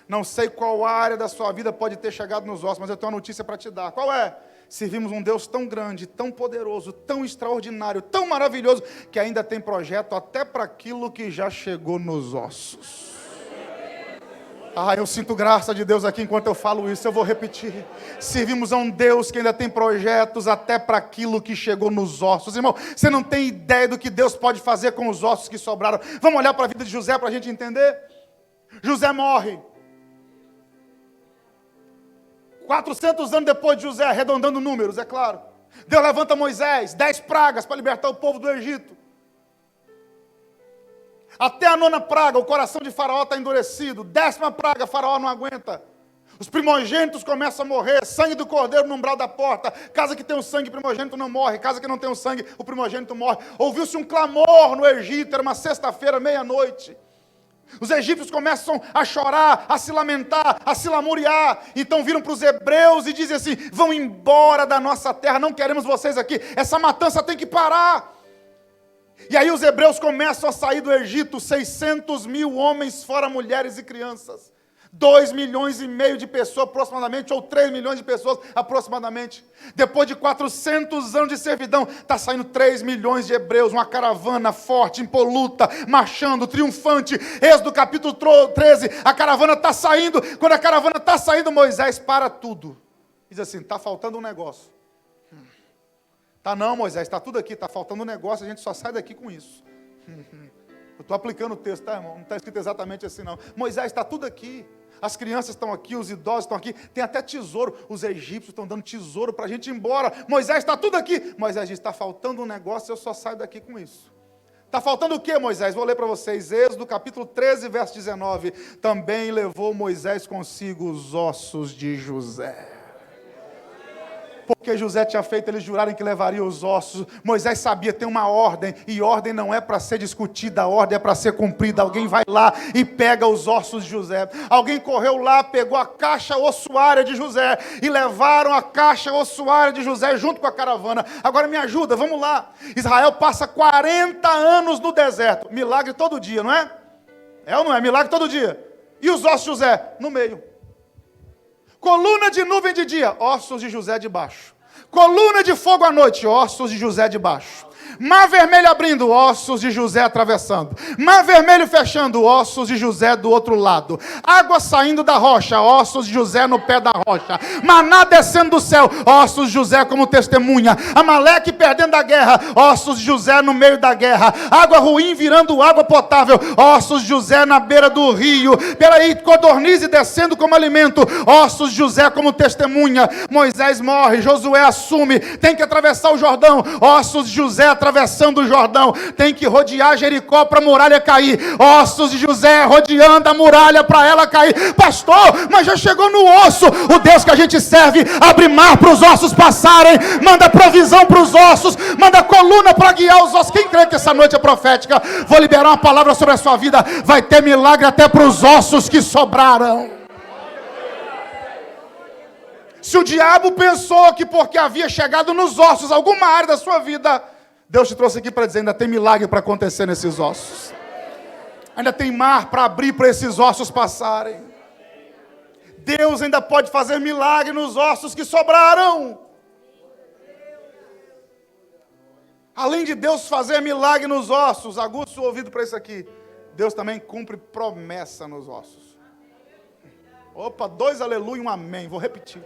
Não sei qual área da sua vida pode ter chegado nos ossos, mas eu tenho uma notícia para te dar. Qual é? Servimos um Deus tão grande, tão poderoso, tão extraordinário, tão maravilhoso, que ainda tem projeto até para aquilo que já chegou nos ossos. Eu sinto graça de Deus aqui enquanto eu falo isso, eu vou repetir. Servimos a um Deus que ainda tem projetos até para aquilo que chegou nos ossos. Irmão, você não tem ideia do que Deus pode fazer com os ossos que sobraram. Vamos olhar para a vida de José para a gente entender? José morre. 400 anos depois de José, arredondando números, é claro. Deus levanta Moisés, 10 pragas para libertar o povo do Egito. Até a 9ª praga, o coração de Faraó está endurecido. 10ª praga, Faraó não aguenta. Os primogênitos começam a morrer. Sangue do cordeiro no umbral da porta. Casa que tem o sangue, o primogênito não morre. Casa que não tem o sangue, o primogênito morre. Ouviu-se um clamor no Egito, era uma sexta-feira, meia-noite. Os egípcios começam a chorar, a se lamentar, a se lamuriar. Então viram para os hebreus e dizem assim, vão embora da nossa terra, não queremos vocês aqui. Essa matança tem que parar. E aí os hebreus começam a sair do Egito, 600 mil homens, fora mulheres e crianças. 2,5 milhões de pessoas aproximadamente, ou 3 milhões de pessoas aproximadamente. Depois de 400 anos de servidão, está saindo 3 milhões de hebreus, uma caravana forte, impoluta, marchando, triunfante. Êxodo capítulo 13, a caravana está saindo. Quando a caravana está saindo, Moisés para tudo. Diz assim, está faltando um negócio. Tá não, Moisés, está tudo aqui, está faltando um negócio, a gente só sai daqui com isso. Eu estou aplicando o texto, tá, irmão? Não está escrito exatamente assim, não. Moisés, está tudo aqui. As crianças estão aqui, os idosos estão aqui, tem até tesouro. Os egípcios estão dando tesouro para a gente ir embora. Moisés, está tudo aqui. Moisés diz, está faltando um negócio, eu só saio daqui com isso. Está faltando o quê, Moisés? Vou ler para vocês. Êxodo capítulo 13, verso 19. Também levou Moisés consigo os ossos de José. Porque José tinha feito eles jurarem que levariam os ossos. Moisés sabia, tem uma ordem, e ordem não é para ser discutida, a ordem é para ser cumprida. Alguém vai lá e pega os ossos de José. Alguém correu lá, pegou a caixa ossuária de José, e levaram a caixa ossuária de José junto com a caravana. Agora me ajuda, vamos lá. Israel passa 40 anos no deserto. Milagre todo dia, não é? É ou não é? Milagre todo dia. E os ossos de José? No meio. Coluna de nuvem de dia, ossos de José de baixo. Coluna de fogo à noite, ossos de José de baixo. Mar vermelho abrindo, ossos de José atravessando. Mar vermelho fechando, ossos de José do outro lado. Água saindo da rocha, ossos de José no pé da rocha. Maná descendo do céu, ossos de José como testemunha. Amaleque perdendo a guerra, ossos de José no meio da guerra. Água ruim virando água potável, ossos de José na beira do rio. Peraí, codornize descendo como alimento, ossos de José como testemunha. Moisés morre, Josué assume, tem que atravessar o Jordão, ossos de José atravessando o Jordão, tem que rodear Jericó para a muralha cair. Ossos de José rodeando a muralha para ela cair. Pastor, mas já chegou no osso. O Deus que a gente serve abre mar para os ossos passarem, manda provisão para os ossos, manda coluna para guiar os ossos. Quem crê que essa noite é profética? Vou liberar uma palavra sobre a sua vida. Vai ter milagre até para os ossos que sobraram. Se o diabo pensou que porque havia chegado nos ossos, alguma área da sua vida, Deus te trouxe aqui para dizer, ainda tem milagre para acontecer nesses ossos. Ainda tem mar para abrir para esses ossos passarem. Deus ainda pode fazer milagre nos ossos que sobraram. Além de Deus fazer milagre nos ossos, aguça o ouvido para isso aqui, Deus também cumpre promessa nos ossos. Opa, 2 aleluia e 1 amém, vou repetir.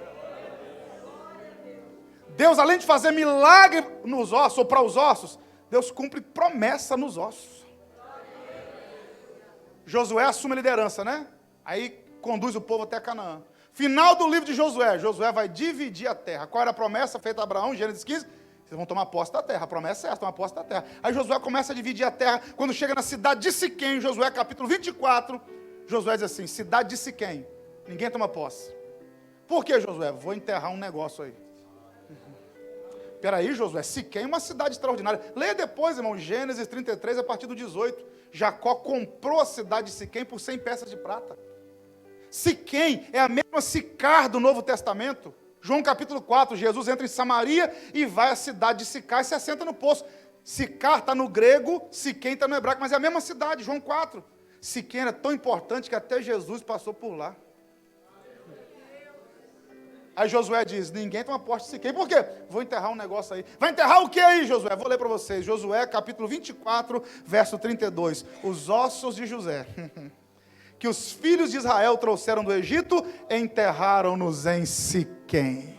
Deus, além de fazer milagre nos ossos, ou para os ossos, Deus cumpre promessa nos ossos. Josué assume a liderança, né? Aí conduz o povo até Canaã. Final do livro de Josué, Josué vai dividir a terra. Qual era a promessa feita a Abraão, Gênesis 15? Vocês vão tomar posse da terra, a promessa é essa, tomar posse da terra. Aí Josué começa a dividir a terra, quando chega na cidade de Siquém, Josué capítulo 24, Josué diz assim, cidade de Siquém, ninguém toma posse. Por que, Josué? Vou enterrar um negócio aí. Peraí, Josué, Siquém é uma cidade extraordinária. Leia depois, irmão, Gênesis 33, a partir do 18. Jacó comprou a cidade de Siquém por 100 peças de prata. Siquém é a mesma Sicar do Novo Testamento. João capítulo 4, Jesus entra em Samaria e vai à cidade de Sicar e se assenta no poço. Sicar está no grego, Siquém está no hebraico, mas é a mesma cidade, João 4. Siquém era tão importante que até Jesus passou por lá. Aí Josué diz, ninguém toma posse de Siquém. Por quê? Vou enterrar um negócio aí. Vai enterrar o que aí, Josué? Vou ler para vocês. Josué, capítulo 24, verso 32. Os ossos de José, que os filhos de Israel trouxeram do Egito, enterraram-nos em Siquém.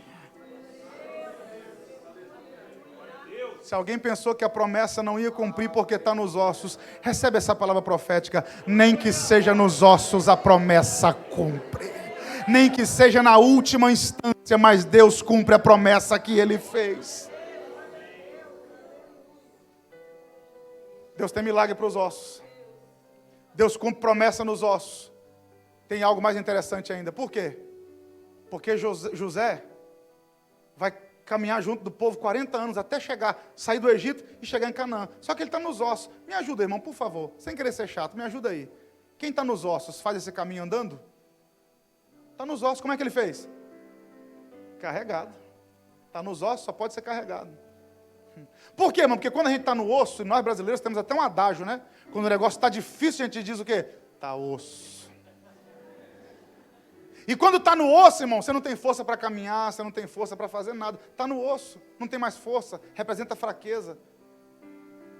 Se alguém pensou que a promessa não ia cumprir porque está nos ossos, recebe essa palavra profética. Nem que seja nos ossos, a promessa cumpre. Nem que seja na última instância, mas Deus cumpre a promessa que Ele fez. Deus tem milagre para os ossos. Deus cumpre promessa nos ossos. Tem algo mais interessante ainda. Por quê? Porque José vai caminhar junto do povo 40 anos até sair do Egito e chegar em Canaã. Só que ele está nos ossos. Me ajuda, irmão, por favor. Sem querer ser chato, me ajuda aí. Quem está nos ossos faz esse caminho andando? Está nos ossos, como é que ele fez? Carregado. Está nos ossos, só pode ser carregado. Por quê, irmão? Porque quando a gente está no osso, e nós brasileiros temos até um adágio, né? Quando o negócio está difícil, a gente diz o quê? Está osso. E quando está no osso, irmão, você não tem força para caminhar, você não tem força para fazer nada. Está no osso, não tem mais força, representa fraqueza.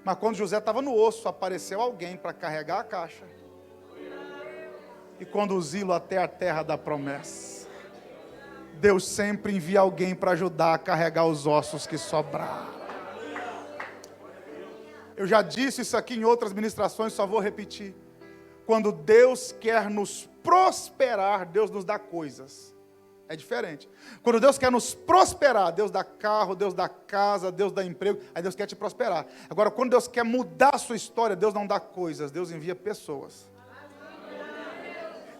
Mas quando José estava no osso, apareceu alguém para carregar a caixa e conduzi-lo até a terra da promessa. Deus sempre envia alguém para ajudar a carregar os ossos que sobraram. Eu já disse isso aqui em outras ministrações, só vou repetir. Quando Deus quer nos prosperar, Deus nos dá coisas. É diferente. Quando Deus quer nos prosperar, Deus dá carro, Deus dá casa, Deus dá emprego, aí Deus quer te prosperar. Agora, quando Deus quer mudar a sua história, Deus não dá coisas, Deus envia pessoas.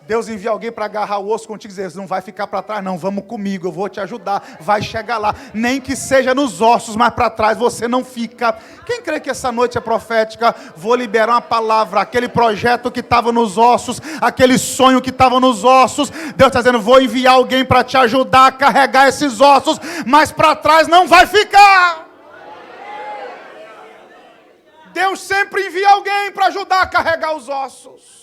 Deus envia alguém para agarrar o osso contigo e dizer, não vai ficar para trás não, vamos comigo, eu vou te ajudar, vai chegar lá, nem que seja nos ossos, mas para trás você não fica. Quem crê que essa noite é profética? Vou liberar uma palavra, aquele projeto que estava nos ossos, aquele sonho que estava nos ossos, Deus está dizendo, vou enviar alguém para te ajudar a carregar esses ossos, mas para trás não vai ficar. Deus sempre envia alguém para ajudar a carregar os ossos.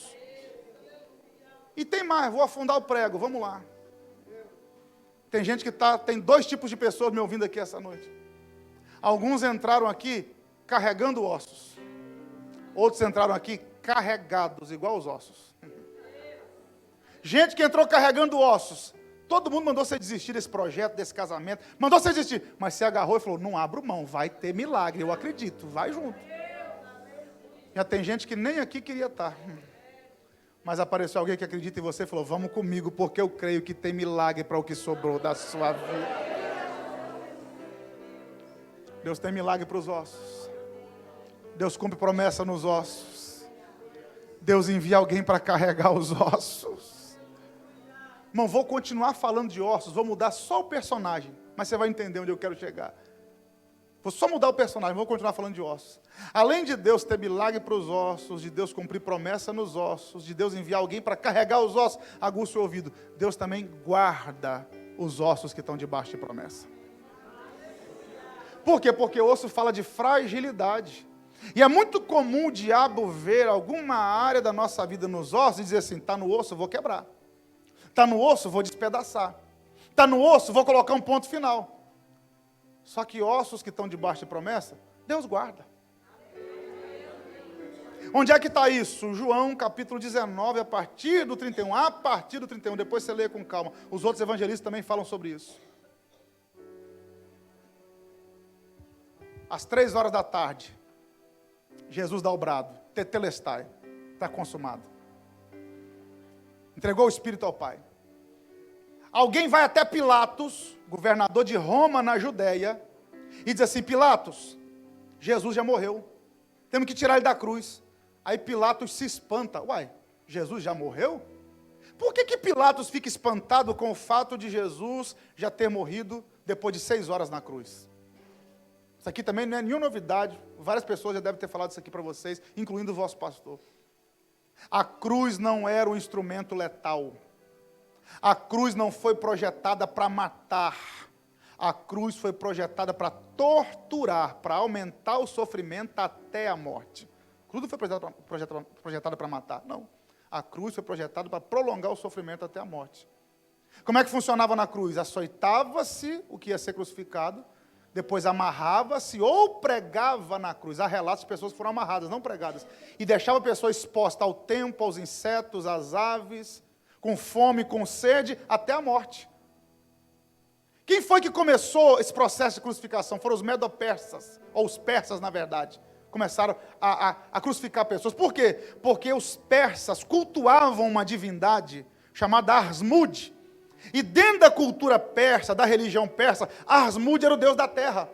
E tem mais, vou afundar o prego, vamos lá. Tem gente que tem 2 tipos de pessoas me ouvindo aqui essa noite. Alguns entraram aqui carregando ossos. Outros entraram aqui carregados, igual os ossos. Gente que entrou carregando ossos. Todo mundo mandou você desistir desse projeto, desse casamento. Mandou você desistir. Mas você agarrou e falou, não abro mão, vai ter milagre, eu acredito, vai junto. Já tem gente que nem aqui queria estar. Mas apareceu alguém que acredita em você e falou, vamos comigo, porque eu creio que tem milagre para o que sobrou da sua vida. Deus tem milagre para os ossos. Deus cumpre promessa nos ossos. Deus envia alguém para carregar os ossos. Irmão, vou continuar falando de ossos, vou mudar só o personagem, mas você vai entender onde eu quero chegar. Vou só mudar o personagem, vou continuar falando de ossos. Além de Deus ter milagre para os ossos, de Deus cumprir promessa nos ossos, de Deus enviar alguém para carregar os ossos, aguça o seu ouvido. Deus também guarda os ossos que estão debaixo de promessa. Por quê? Porque o osso fala de fragilidade. E é muito comum o diabo ver alguma área da nossa vida nos ossos e dizer assim, está no osso, eu vou quebrar. Está no osso, vou despedaçar. Está no osso, vou colocar um ponto final. Só que ossos que estão debaixo de promessa, Deus guarda. Onde é que está isso? João capítulo 19, a partir do 31. A partir do 31, depois você lê com calma. Os outros evangelistas também falam sobre isso. Às 3 horas da tarde, Jesus dá o brado. Tetelestai. Está consumado. Entregou o Espírito ao Pai. Alguém vai até Pilatos, governador de Roma na Judéia, e diz assim, Pilatos, Jesus já morreu, temos que tirar ele da cruz. Aí Pilatos se espanta, uai, Jesus já morreu? Por que Pilatos fica espantado com o fato de Jesus já ter morrido depois de 6 horas na cruz? Isso aqui também não é nenhuma novidade, várias pessoas já devem ter falado isso aqui para vocês, incluindo o vosso pastor. A cruz não era um instrumento letal. A cruz não foi projetada para matar. A cruz foi projetada para torturar, para aumentar o sofrimento até a morte. A cruz não foi projetada para matar, não. A cruz foi projetada para prolongar o sofrimento até a morte. Como é que funcionava na cruz? Açoitava-se o que ia ser crucificado, depois amarrava-se ou pregava na cruz. Há relatos de pessoas que foram amarradas, não pregadas, e deixava a pessoa exposta ao tempo, aos insetos, às aves, com fome, com sede, até a morte. Quem foi que começou esse processo de crucificação? Foram os medo-persas, ou os persas, na verdade. Começaram a crucificar pessoas. Por quê? Porque os persas cultuavam uma divindade chamada Arsmud. E dentro da cultura persa, da religião persa, Arsmud era o deus da terra.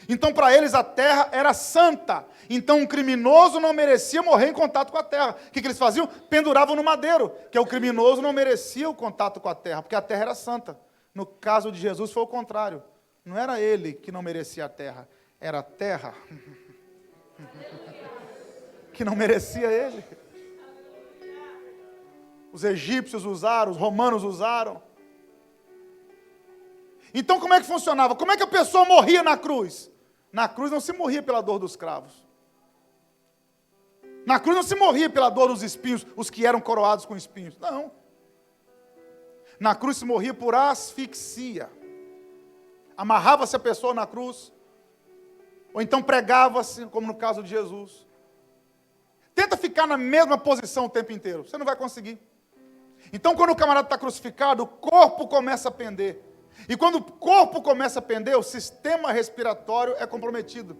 Então, para eles, a terra era santa. Então, um criminoso não merecia morrer em contato com a terra. O que eles faziam? Penduravam no madeiro, que o criminoso não merecia o contato com a terra, porque a terra era santa. No caso de Jesus, foi o contrário. Não era ele que não merecia a terra, era a terra que não merecia ele. Os egípcios usaram, os romanos usaram. Então, como é que funcionava? Como é que a pessoa morria na cruz? Na cruz não se morria pela dor dos cravos. Na cruz não se morria pela dor dos espinhos, os que eram coroados com espinhos. Não. Na cruz se morria por asfixia. Amarrava-se a pessoa na cruz, ou então pregava-se, como no caso de Jesus. Tenta ficar na mesma posição o tempo inteiro, você não vai conseguir. Então, quando o camarada está crucificado, o corpo começa a pender. E quando o corpo começa a pender, o sistema respiratório é comprometido.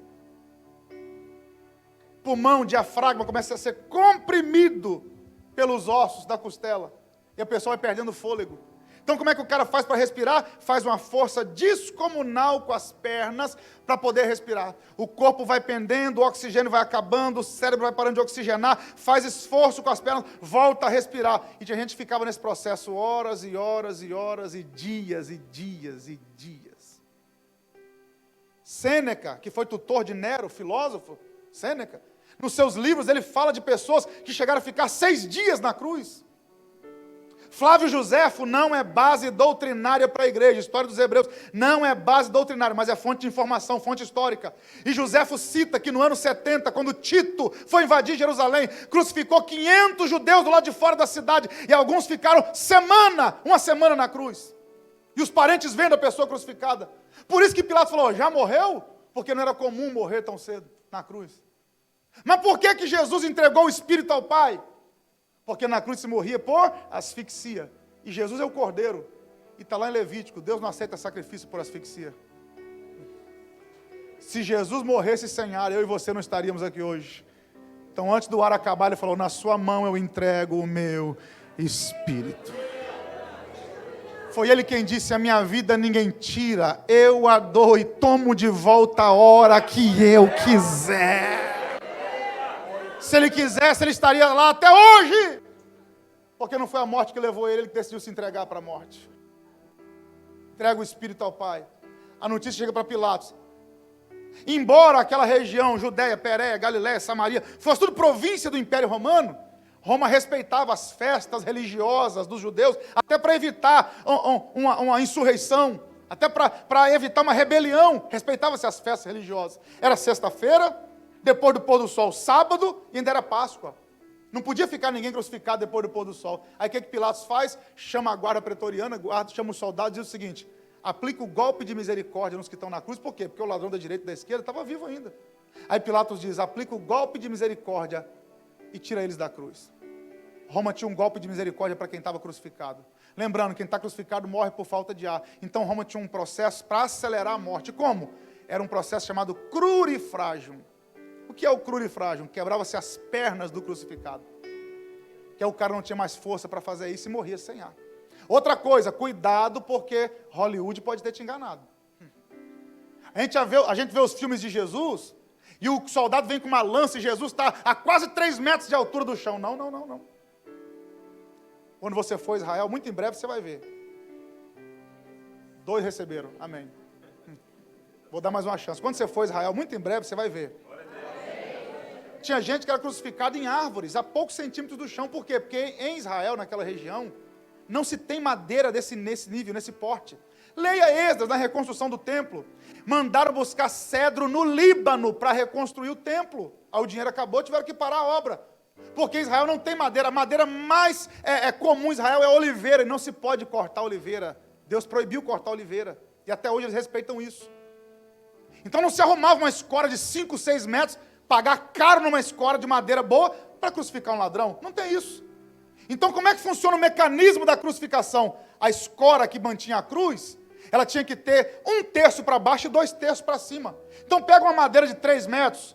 Pulmão, diafragma começa a ser comprimido pelos ossos da costela. E a pessoa vai perdendo fôlego. Então, como é que o cara faz para respirar? Faz uma força descomunal com as pernas para poder respirar. O corpo vai pendendo, o oxigênio vai acabando, o cérebro vai parando de oxigenar, faz esforço com as pernas, volta a respirar. E a gente ficava nesse processo horas e horas e horas e dias e dias e dias. Sêneca, que foi tutor de Nero, filósofo, Sêneca, nos seus livros ele fala de pessoas que chegaram a ficar 6 dias na cruz. Flávio Joséfo não é base doutrinária para a igreja. História dos Hebreus não é base doutrinária, mas é fonte de informação, fonte histórica. E Joséfo cita que no ano 70, quando Tito foi invadir Jerusalém, crucificou 500 judeus do lado de fora da cidade, e alguns ficaram uma semana na cruz. E os parentes vendo a pessoa crucificada. Por isso que Pilatos falou, já morreu? Porque não era comum morrer tão cedo na cruz. Mas por que Jesus entregou o Espírito ao Pai? Porque na cruz se morria por asfixia. E Jesus é o Cordeiro. E está lá em Levítico. Deus não aceita sacrifício por asfixia. Se Jesus morresse sem ar, eu e você não estaríamos aqui hoje. Então, antes do ar acabar, ele falou, na sua mão eu entrego o meu Espírito. Foi ele quem disse, a minha vida ninguém tira. Eu a dou e tomo de volta a hora que eu quiser. Se ele quisesse, ele estaria lá até hoje. Porque não foi a morte que levou ele, ele que decidiu se entregar para a morte. Entrega o Espírito ao Pai. A notícia chega para Pilatos. Embora aquela região, Judéia, Pérea, Galiléia, Samaria, fosse tudo província do Império Romano, Roma respeitava as festas religiosas dos judeus, até para evitar uma insurreição, até para evitar uma rebelião, respeitava-se as festas religiosas. Era sexta-feira, depois do pôr do sol, sábado, e ainda era Páscoa. Não podia ficar ninguém crucificado depois do pôr do sol. Aí o que Pilatos faz? Chama a guarda pretoriana, chama os soldados e diz o seguinte: aplica o golpe de misericórdia nos que estão na cruz. Por quê? Porque o ladrão da direita e da esquerda estava vivo ainda. Aí Pilatos diz: aplica o golpe de misericórdia e tira eles da cruz. Roma tinha um golpe de misericórdia para quem estava crucificado. Lembrando, quem está crucificado morre por falta de ar. Então Roma tinha um processo para acelerar a morte. Como? Era um processo chamado crurifrágium. O que é o crurifrágium? Quebrava-se as pernas do crucificado. Que o cara não tinha mais força para fazer isso e morria sem ar. Outra coisa, cuidado, porque Hollywood pode ter te enganado. A gente vê os filmes de Jesus e o soldado vem com uma lança e Jesus está a quase 3 metros de altura do chão. Não. Quando você for a Israel, muito em breve você vai ver. 2 receberam, amém. Vou dar mais uma chance. Quando você for a Israel, muito em breve você vai ver. Tinha gente que era crucificada em árvores, a poucos centímetros do chão. Por quê? Porque em Israel, naquela região, não se tem madeira nesse nível, nesse porte. Leia Esdras, na reconstrução do templo. Mandaram buscar cedro no Líbano para reconstruir o templo. Aí o dinheiro acabou, tiveram que parar a obra. Porque Israel não tem madeira. A madeira mais comum em Israel é a oliveira, e não se pode cortar a oliveira. Deus proibiu cortar a oliveira. E até hoje eles respeitam isso. Então não se arrumava uma escora de 5, 6 metros, pagar caro numa escora de madeira boa para crucificar um ladrão. Não tem isso. Então como é que funciona o mecanismo da crucificação? A escora que mantinha a cruz, ela tinha que ter 1/3 para baixo e 2/3 para cima. Então pega uma madeira de 3 metros,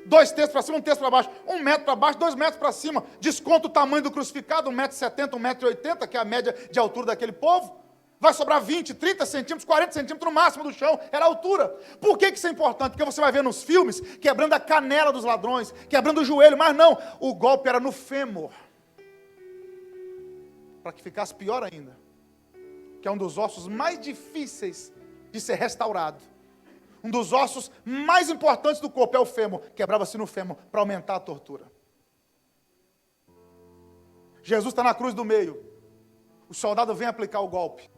2/3 para cima, 1/3 para baixo, 1 metro para baixo, 2 metros para cima. Desconta o tamanho do crucificado, 1,70 m, 1,80 m, que é a média de altura daquele povo. Vai sobrar 20, 30 centímetros, 40 centímetros no máximo do chão, era a altura. Por que isso é importante? Porque você vai ver nos filmes, quebrando a canela dos ladrões, quebrando o joelho, mas não, o golpe era no fêmur. Para que ficasse pior ainda, que é um dos ossos mais difíceis de ser restaurado. Um dos ossos mais importantes do corpo é o fêmur. Quebrava-se no fêmur para aumentar a tortura. Jesus está na cruz do meio. O soldado vem aplicar o golpe.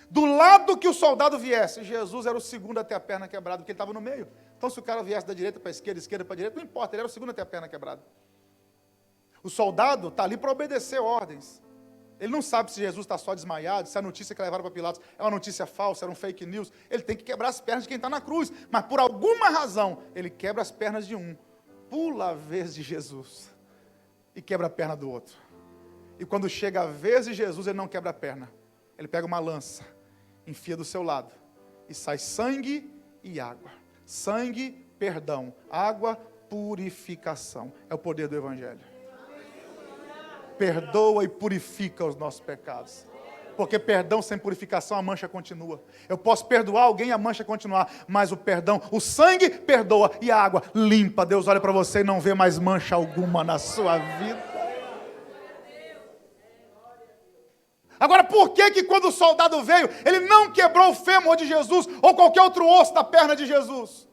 Do lado que o soldado viesse, Jesus era o segundo a ter a perna quebrada, porque ele estava no meio. Então se o cara viesse da direita para a esquerda, esquerda para a direita, não importa, ele era o segundo a ter a perna quebrada. O soldado está ali para obedecer ordens. Ele não sabe se Jesus está só desmaiado, se a notícia que levaram para Pilatos é uma notícia falsa, era um fake news. Ele tem que quebrar as pernas de quem está na cruz. Mas por alguma razão, ele quebra as pernas de um, pula a vez de Jesus e quebra a perna do outro. E quando chega a vez de Jesus, ele não quebra a perna. Ele pega uma lança, enfia do seu lado e sai sangue e água. Sangue, perdão. Água, purificação. É o poder do Evangelho. Perdoa e purifica os nossos pecados. Porque perdão sem purificação, a mancha continua. Eu posso perdoar alguém e a mancha continuar, mas o perdão, o sangue perdoa e a água limpa. Deus olha para você e não vê mais mancha alguma na sua vida. Agora, por que quando o soldado veio, ele não quebrou o fêmur de Jesus ou qualquer outro osso da perna de Jesus?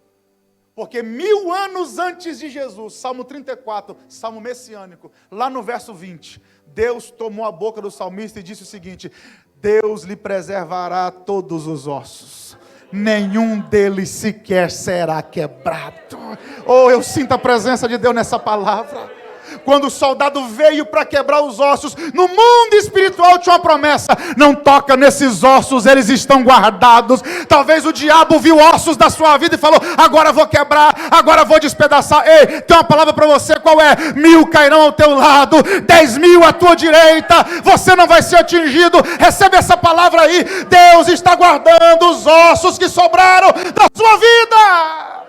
Porque 1000 anos antes de Jesus, Salmo 34, Salmo messiânico, lá no verso 20, Deus tomou a boca do salmista e disse o seguinte: Deus lhe preservará todos os ossos, nenhum deles sequer será quebrado. Oh, eu sinto a presença de Deus nessa palavra. Quando o soldado veio para quebrar os ossos, no mundo espiritual tinha uma promessa: não toca nesses ossos, eles estão guardados. Talvez o diabo viu ossos da sua vida e falou: agora vou quebrar, agora vou despedaçar. Ei, tem uma palavra para você, qual é? 1000 cairão ao teu lado, 10.000 à tua direita, você não vai ser atingido. Recebe essa palavra aí. Deus está guardando os ossos que sobraram da sua vida.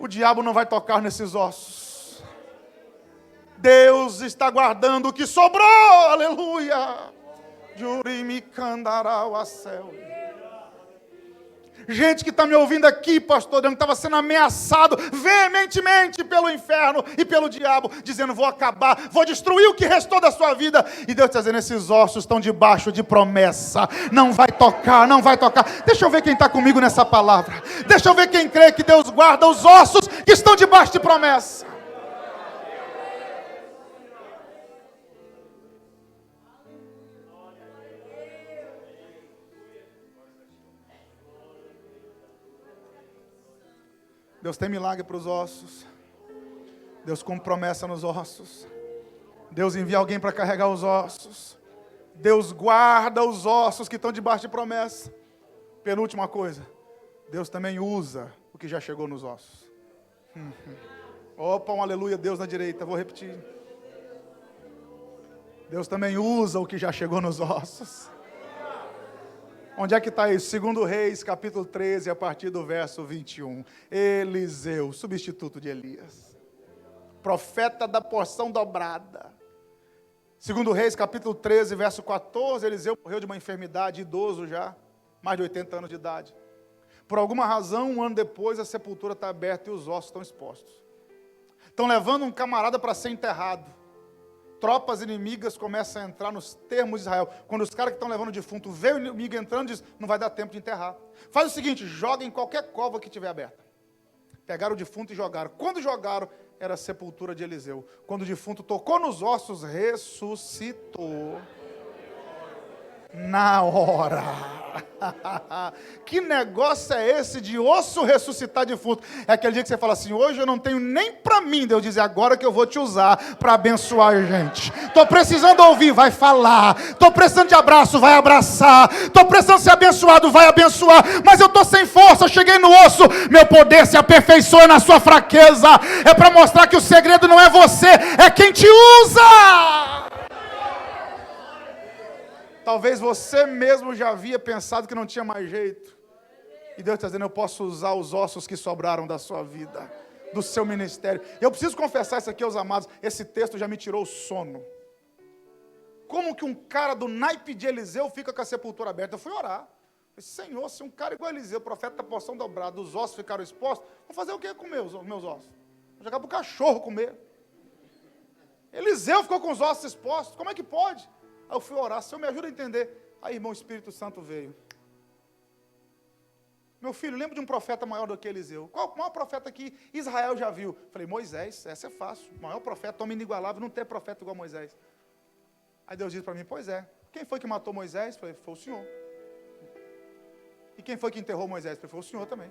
O diabo não vai tocar nesses ossos. Deus está guardando o que sobrou, aleluia. Gente que está me ouvindo aqui, pastor, que estava sendo ameaçado veementemente pelo inferno e pelo diabo, dizendo: vou acabar, vou destruir o que restou da sua vida. E Deus está dizendo: esses ossos estão debaixo de promessa, não vai tocar, não vai tocar. Deixa eu ver quem está comigo nessa palavra. Deixa eu ver quem crê que Deus guarda os ossos que estão debaixo de promessa. Deus tem milagre para os ossos. Deus cumpre promessa nos ossos. Deus envia alguém para carregar os ossos. Deus guarda os ossos que estão debaixo de promessa. Penúltima coisa, Deus também usa o que já chegou nos ossos. Opa, um aleluia, Deus na direita, vou repetir. Deus também usa o que já chegou nos ossos. Onde é que está isso? 2 Reis, capítulo 13, a partir do verso 21. Eliseu, substituto de Elias. Profeta da porção dobrada. 2 Reis, capítulo 13, verso 14. Eliseu morreu de uma enfermidade, idoso já, mais de 80 anos de idade. Por alguma razão, um ano depois, a sepultura está aberta e os ossos estão expostos. Estão levando um camarada para ser enterrado. Tropas inimigas começam a entrar nos termos de Israel. Quando os caras que estão levando o defunto veem o inimigo entrando, diz: não vai dar tempo de enterrar. Faz o seguinte, joga em qualquer cova que tiver aberta. Pegaram o defunto e jogaram. Quando jogaram, era a sepultura de Eliseu. Quando o defunto tocou nos ossos, ressuscitou. Na hora. Que negócio é esse de osso ressuscitar defunto? É aquele dia que você fala assim: hoje eu não tenho nem para mim. Deus diz: agora que eu vou te usar para abençoar a gente. Estou precisando ouvir, vai falar. Estou precisando de abraço, vai abraçar. Estou precisando ser abençoado, vai abençoar. Mas eu estou sem força, eu cheguei no osso. Meu poder se aperfeiçoa na sua fraqueza. É para mostrar que o segredo não é você, é quem te usa. Talvez você mesmo já havia pensado que não tinha mais jeito. E Deus está dizendo: eu posso usar os ossos que sobraram da sua vida, do seu ministério. Eu preciso confessar isso aqui aos amados. Esse texto já me tirou o sono. Como que um cara do naipe de Eliseu fica com a sepultura aberta? Eu fui orar. Eu disse: Senhor, se um cara igual Eliseu, profeta da porção dobrada, os ossos ficaram expostos, vou fazer o que com meus ossos? Vou jogar para o cachorro comer. Eliseu ficou com os ossos expostos. Como é que pode? Aí eu fui orar: Senhor, me ajuda a entender. Aí, irmão, o Espírito Santo veio. Meu filho, lembra de um profeta maior do que Eliseu? Qual o maior profeta que Israel já viu? Falei: Moisés, essa é fácil. O maior profeta, homem inigualável, não tem profeta igual Moisés. Aí Deus disse para mim: pois é. Quem foi que matou Moisés? Falei: foi o Senhor. E quem foi que enterrou Moisés? Falei: foi o Senhor também.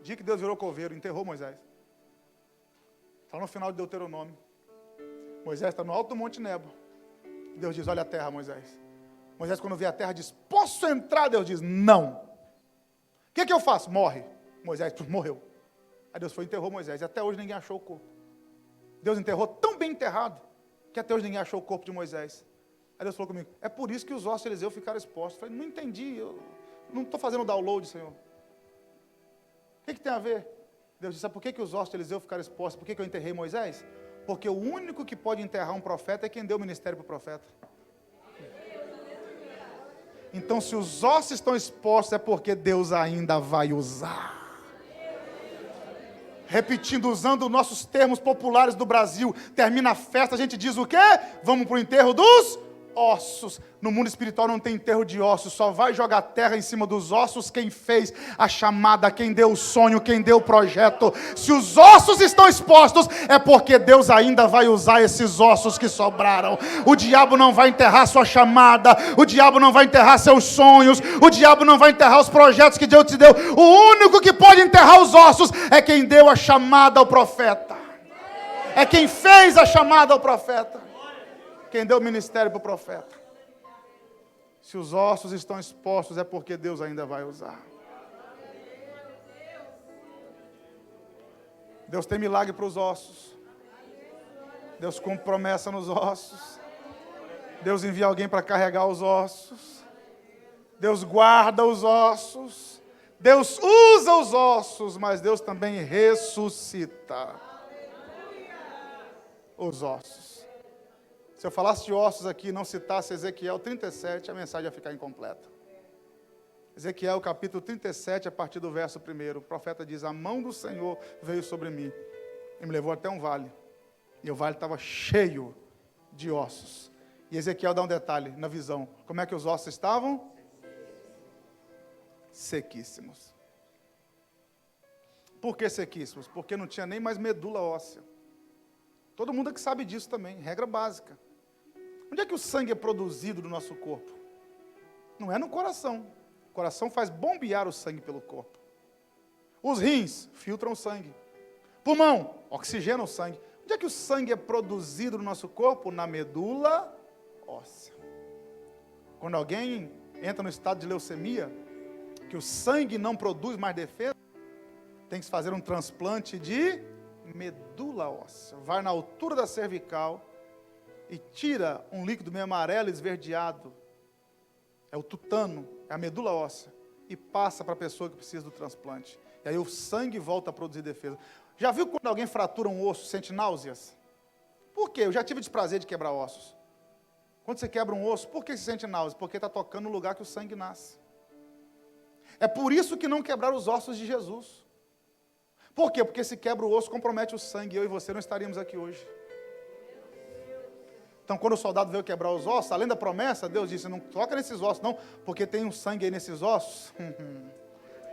O dia que Deus virou coveiro, enterrou Moisés. Está no final de Deuteronômio. Moisés está no alto do Monte Nebo. Deus diz: olha a terra, Moisés. Moisés, quando vê a terra, diz: posso entrar? Deus diz: não. O que eu faço? Morre. Moisés morreu. Aí Deus foi e enterrou Moisés. E até hoje ninguém achou o corpo. Deus enterrou tão bem enterrado, que até hoje ninguém achou o corpo de Moisés. Aí Deus falou comigo: é por isso que os ossos de Eliseu ficaram expostos. Eu falei: não entendi, eu não estou fazendo download, Senhor. O que tem a ver? Deus disse: sabe por que os ossos de Eliseu ficaram expostos? Por que eu enterrei Moisés? Porque o único que pode enterrar um profeta é quem deu o ministério para o profeta. Então, se os ossos estão expostos, é porque Deus ainda vai usar. Repetindo, usando nossos termos populares do Brasil, termina a festa, a gente diz o quê? Vamos para o enterro dos ossos. No mundo espiritual não tem enterro de ossos, só vai jogar terra em cima dos ossos quem fez a chamada, quem deu o sonho, quem deu o projeto. Se os ossos estão expostos, é porque Deus ainda vai usar esses ossos que sobraram. O diabo não vai enterrar sua chamada, o diabo não vai enterrar seus sonhos, o diabo não vai enterrar os projetos que Deus te deu. O único que pode enterrar os ossos é quem deu a chamada ao profeta. É quem fez a chamada ao profeta. Quem deu o ministério para o profeta. Se os ossos estão expostos, é porque Deus ainda vai usar. Deus tem milagre para os ossos. Deus cumpre promessa nos ossos. Deus envia alguém para carregar os ossos. Deus guarda os ossos. Deus usa os ossos, mas Deus também ressuscita os ossos. Se eu falasse de ossos aqui e não citasse Ezequiel 37, a mensagem ia ficar incompleta. Ezequiel capítulo 37, a partir do verso 1, o profeta diz: a mão do Senhor veio sobre mim e me levou até um vale, e o vale estava cheio de ossos. E Ezequiel dá um detalhe na visão: como é que os ossos estavam? Sequíssimos. Por que sequíssimos? Porque não tinha nem mais medula óssea. Todo mundo aqui sabe disso também, regra básica. Onde é que o sangue é produzido no nosso corpo? Não é no coração. O coração faz bombear o sangue pelo corpo. Os rins filtram o sangue. Pulmão oxigena o sangue. Onde é que o sangue é produzido no nosso corpo? Na medula óssea. Quando alguém entra no estado de leucemia, que o sangue não produz mais defesa, tem que se fazer um transplante de medula óssea. Vai na altura da cervical e tira um líquido meio amarelo esverdeado. É o tutano, é a medula óssea. E passa para a pessoa que precisa do transplante. E aí o sangue volta a produzir defesa. Já viu quando alguém fratura um osso, sente náuseas? Por quê? Eu já tive o desprazer de quebrar ossos. Quando você quebra um osso, por que você sente náuseas? Porque está tocando no lugar que o sangue nasce. É por isso que não quebraram os ossos de Jesus. Por quê? Porque se quebra o osso, compromete o sangue. Eu e você não estaríamos aqui hoje. Então, quando o soldado veio quebrar os ossos, além da promessa, Deus disse: não toca nesses ossos não, porque tem um sangue aí nesses ossos.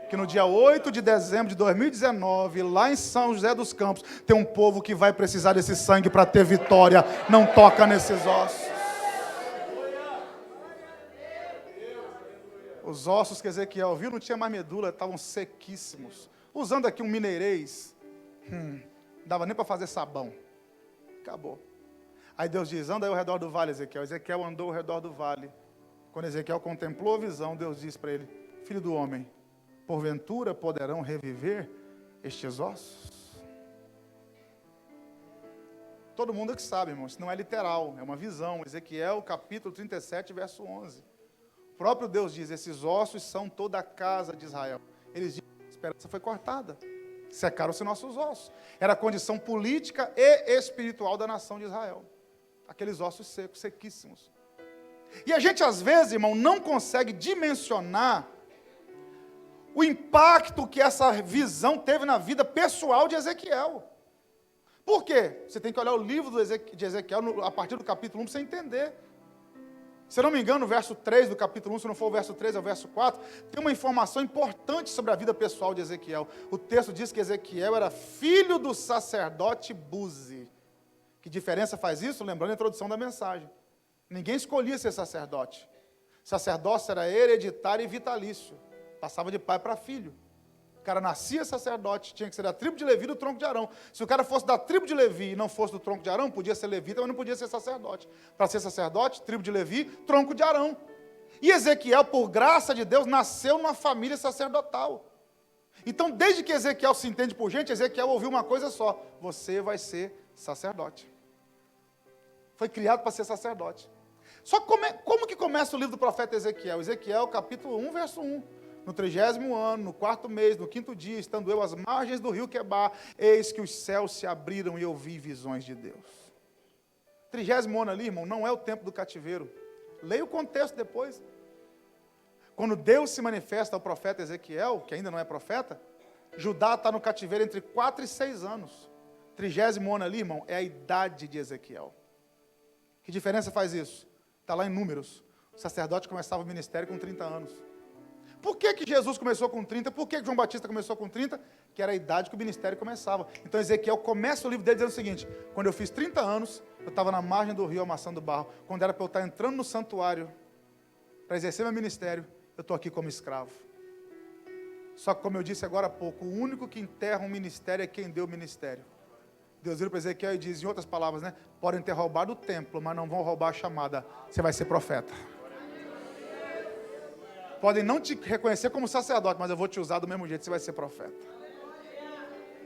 Que no dia 8 de dezembro de 2019, lá em São José dos Campos, tem um povo que vai precisar desse sangue para ter vitória. Não toca nesses ossos. Os ossos que Ezequiel viu não tinha mais medula, estavam sequíssimos. Usando aqui um mineirês, não dava nem para fazer sabão. Acabou. Aí Deus diz: anda aí ao redor do vale, Ezequiel. Ezequiel andou ao redor do vale. Quando Ezequiel contemplou a visão, Deus disse para ele: filho do homem, porventura poderão reviver estes ossos? Todo mundo que sabe, irmão, isso não é literal, é uma visão. Ezequiel capítulo 37, verso 11. O próprio Deus diz: esses ossos são toda a casa de Israel. Eles dizem: a esperança foi cortada. Secaram-se nossos ossos. Era a condição política e espiritual da nação de Israel. Aqueles ossos secos, sequíssimos. E a gente, às vezes, irmão, não consegue dimensionar o impacto que essa visão teve na vida pessoal de Ezequiel. Por quê? Você tem que olhar o livro de Ezequiel a partir do capítulo 1 para você entender. Se eu não me engano, no verso 3 do capítulo 1, se não for o verso 3, é o verso 4, tem uma informação importante sobre a vida pessoal de Ezequiel. O texto diz que Ezequiel era filho do sacerdote Buzi. Que diferença faz isso? Lembrando a introdução da mensagem. Ninguém escolhia ser sacerdote. Sacerdócio era hereditário e vitalício. Passava de pai para filho. O cara nascia sacerdote, tinha que ser da tribo de Levi, do tronco de Arão. Se o cara fosse da tribo de Levi e não fosse do tronco de Arão, podia ser levita, mas não podia ser sacerdote. Para ser sacerdote, tribo de Levi, tronco de Arão. E Ezequiel, por graça de Deus, nasceu numa família sacerdotal. Então, desde que Ezequiel se entende por gente, Ezequiel ouviu uma coisa só: você vai ser sacerdote. Foi criado para ser sacerdote. Só como que começa o livro do profeta Ezequiel? Ezequiel, capítulo 1, verso 1. No 30º ano, no 4º mês, no 5º dia, estando eu às margens do rio Quebar, eis que os céus se abriram e eu vi visões de Deus. 30º ano ali, irmão, não é o tempo do cativeiro. Leia o contexto depois. Quando Deus se manifesta ao profeta Ezequiel, que ainda não é profeta, Judá está no cativeiro entre 4 e 6 anos. 30º ano ali, irmão, é a idade de Ezequiel. Que diferença faz isso? Está lá em Números. O sacerdote começava o ministério com 30 anos. Por que Jesus começou com 30? Por que João Batista começou com 30? Que era a idade que o ministério começava. Então Ezequiel começa o livro dele dizendo o seguinte: quando eu fiz 30 anos, eu estava na margem do rio amassando barro. Quando era para eu estar entrando no santuário para exercer meu ministério, eu estou aqui como escravo. Só que, como eu disse agora há pouco, o único que enterra um ministério é quem deu o ministério. Deus vira para Ezequiel e diz, em outras palavras, né? Podem ter roubado o templo, mas não vão roubar a chamada. Você vai ser profeta. Podem não te reconhecer como sacerdote, mas eu vou te usar do mesmo jeito, você vai ser profeta.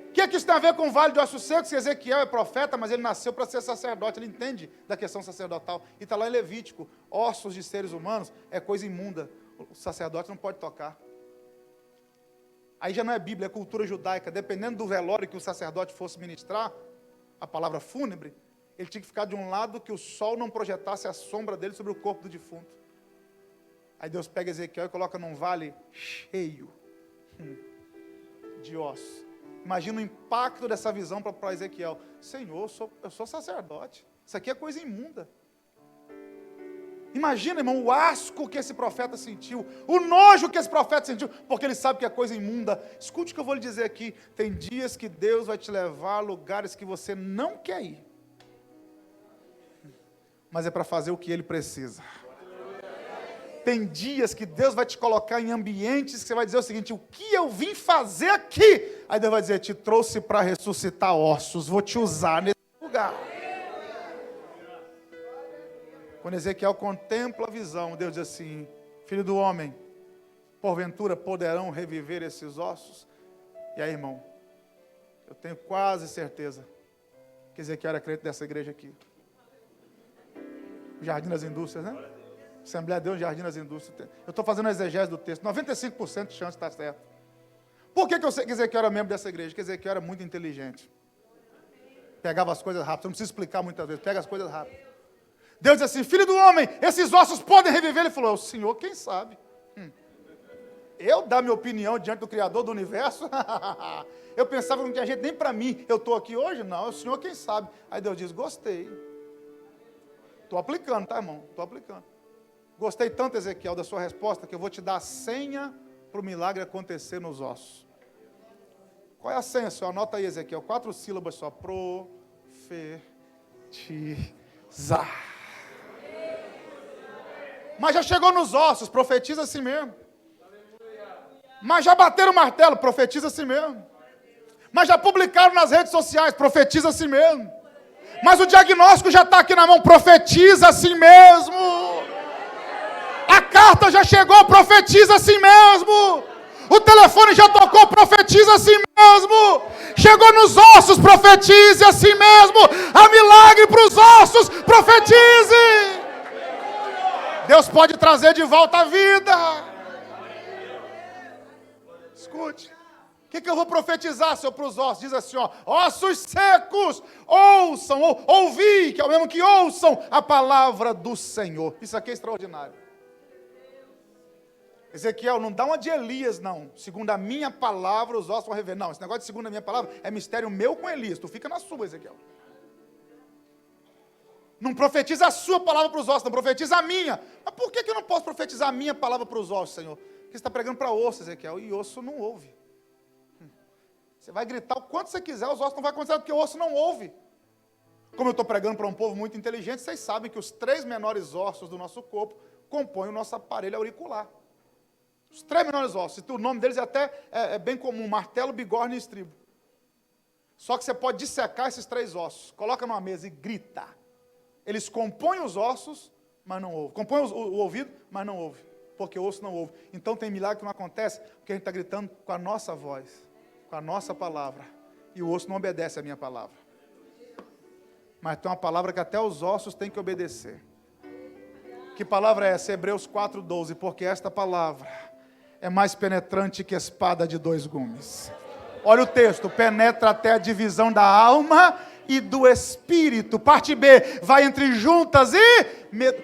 O que é que isso tem a ver com o vale de ossos secos? Se Ezequiel é profeta, mas ele nasceu para ser sacerdote, ele entende da questão sacerdotal. E está lá em Levítico, ossos de seres humanos é coisa imunda. O sacerdote não pode tocar. Aí já não é Bíblia, é cultura judaica. Dependendo do velório que o sacerdote fosse ministrar, a palavra fúnebre, ele tinha que ficar de um lado que o sol não projetasse a sombra dele sobre o corpo do defunto. Aí Deus pega Ezequiel e coloca num vale cheio de ossos. Imagina o impacto dessa visão para Ezequiel. Senhor, eu sou sacerdote. Isso aqui é coisa imunda. Imagina, irmão, o asco que esse profeta sentiu, o nojo que esse profeta sentiu, porque ele sabe que é coisa imunda. Escute o que eu vou lhe dizer aqui. Tem dias que Deus vai te levar a lugares que você não quer ir. Mas é para fazer o que Ele precisa. Tem dias que Deus vai te colocar em ambientes que você vai dizer o seguinte: o que eu vim fazer aqui? Aí Deus vai dizer: te trouxe para ressuscitar ossos, vou te usar nesse lugar. Quando Ezequiel contempla a visão, Deus diz assim: filho do homem, porventura poderão reviver esses ossos? E aí, irmão, eu tenho quase certeza que Ezequiel era crente dessa igreja aqui. Jardim das Indústrias, né? Assembleia de Deus, Jardim das Indústrias. Eu estou fazendo a exegese do texto, 95% de chance de estar certo. Por que eu sei que Ezequiel era membro dessa igreja? Porque Ezequiel era muito inteligente. Pegava as coisas rápido, você não precisa explicar muitas vezes, pega as coisas rápido. Deus disse assim: filho do homem, esses ossos podem reviver? Ele falou: o Senhor, quem sabe? Eu dar minha opinião diante do Criador do Universo? Eu pensava que não tinha gente nem para mim. Eu estou aqui hoje? Não, é o Senhor quem sabe. Aí Deus diz: gostei. Estou aplicando, tá, irmão? Estou aplicando. Gostei tanto, Ezequiel, da sua resposta, que eu vou te dar a senha para o milagre acontecer nos ossos. Qual é a senha, senhor? Anota aí, Ezequiel. 4 sílabas só. Profetizar. Mas já chegou nos ossos, profetiza assim mesmo. Mas já bateram o martelo, profetiza assim mesmo. Mas já publicaram nas redes sociais, profetiza assim mesmo. Mas o diagnóstico já está aqui na mão, profetiza assim mesmo. A carta já chegou, profetiza assim mesmo. O telefone já tocou, profetiza assim mesmo. Chegou nos ossos, profetize assim mesmo. Há milagre para os ossos, profetize. Deus pode trazer de volta a vida. Escute. O que eu vou profetizar, Senhor, para os ossos? Diz assim, ó: ossos secos, ouçam, ouvi, que é o mesmo que ouçam a palavra do Senhor. Isso aqui é extraordinário. Ezequiel, não dá uma de Elias, não. Segundo a minha palavra, os ossos vão rever. Não, esse negócio de segundo a minha palavra é mistério meu com Elias. Tu fica na sua, Ezequiel. Não profetiza a sua palavra para os ossos, não profetiza a minha. Mas por que eu não posso profetizar a minha palavra para os ossos, Senhor? Porque você está pregando para osso, Ezequiel, e osso não ouve. Você vai gritar o quanto você quiser, os ossos não vão acontecer, porque o osso não ouve. Como eu estou pregando para um povo muito inteligente, vocês sabem que os 3 menores ossos do nosso corpo compõem o nosso aparelho auricular. Os 3 menores ossos. O nome deles é até bem comum: martelo, bigorna e estribo. Só que você pode dissecar esses 3 ossos. Coloca numa mesa e grita. Eles compõem os ossos, mas não ouvem. Compõem o ouvido, mas não ouvem. Porque o osso não ouve. Então tem milagre que não acontece, porque a gente está gritando com a nossa voz, com a nossa palavra. E o osso não obedece à minha palavra. Mas tem uma palavra que até os ossos têm que obedecer. Que palavra é essa? Hebreus 4:12. Porque esta palavra é mais penetrante que espada de 2 gumes. Olha o texto: penetra até a divisão da alma e do espírito. Parte B, vai entre juntas e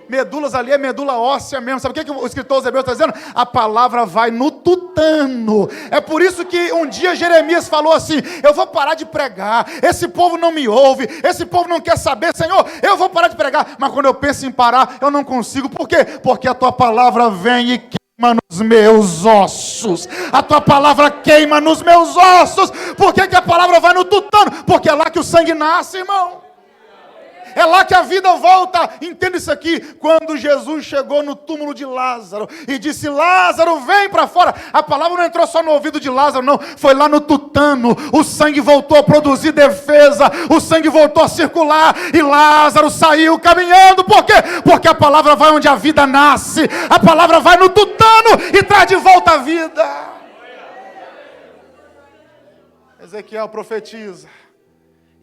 medulas. Ali é medula óssea mesmo. Sabe o que o escritor aos Hebreus está dizendo? A palavra vai no tutano. É por isso que um dia Jeremias falou assim: eu vou parar de pregar, esse povo não me ouve, esse povo não quer saber, Senhor, eu vou parar de pregar. Mas quando eu penso em parar, eu não consigo. Por quê? Porque a tua palavra vem e queima nos meus ossos. A tua palavra queima nos meus ossos. Por que a palavra vai no tutano? Porque é lá que o sangue nasce, irmão. É lá que a vida volta. Entenda isso aqui. Quando Jesus chegou no túmulo de Lázaro e disse: Lázaro, vem para fora. A palavra não entrou só no ouvido de Lázaro, não. Foi lá no tutano. O sangue voltou a produzir defesa. O sangue voltou a circular. E Lázaro saiu caminhando. Por quê? Porque a palavra vai onde a vida nasce. A palavra vai no tutano e traz de volta a vida. Ezequiel profetiza.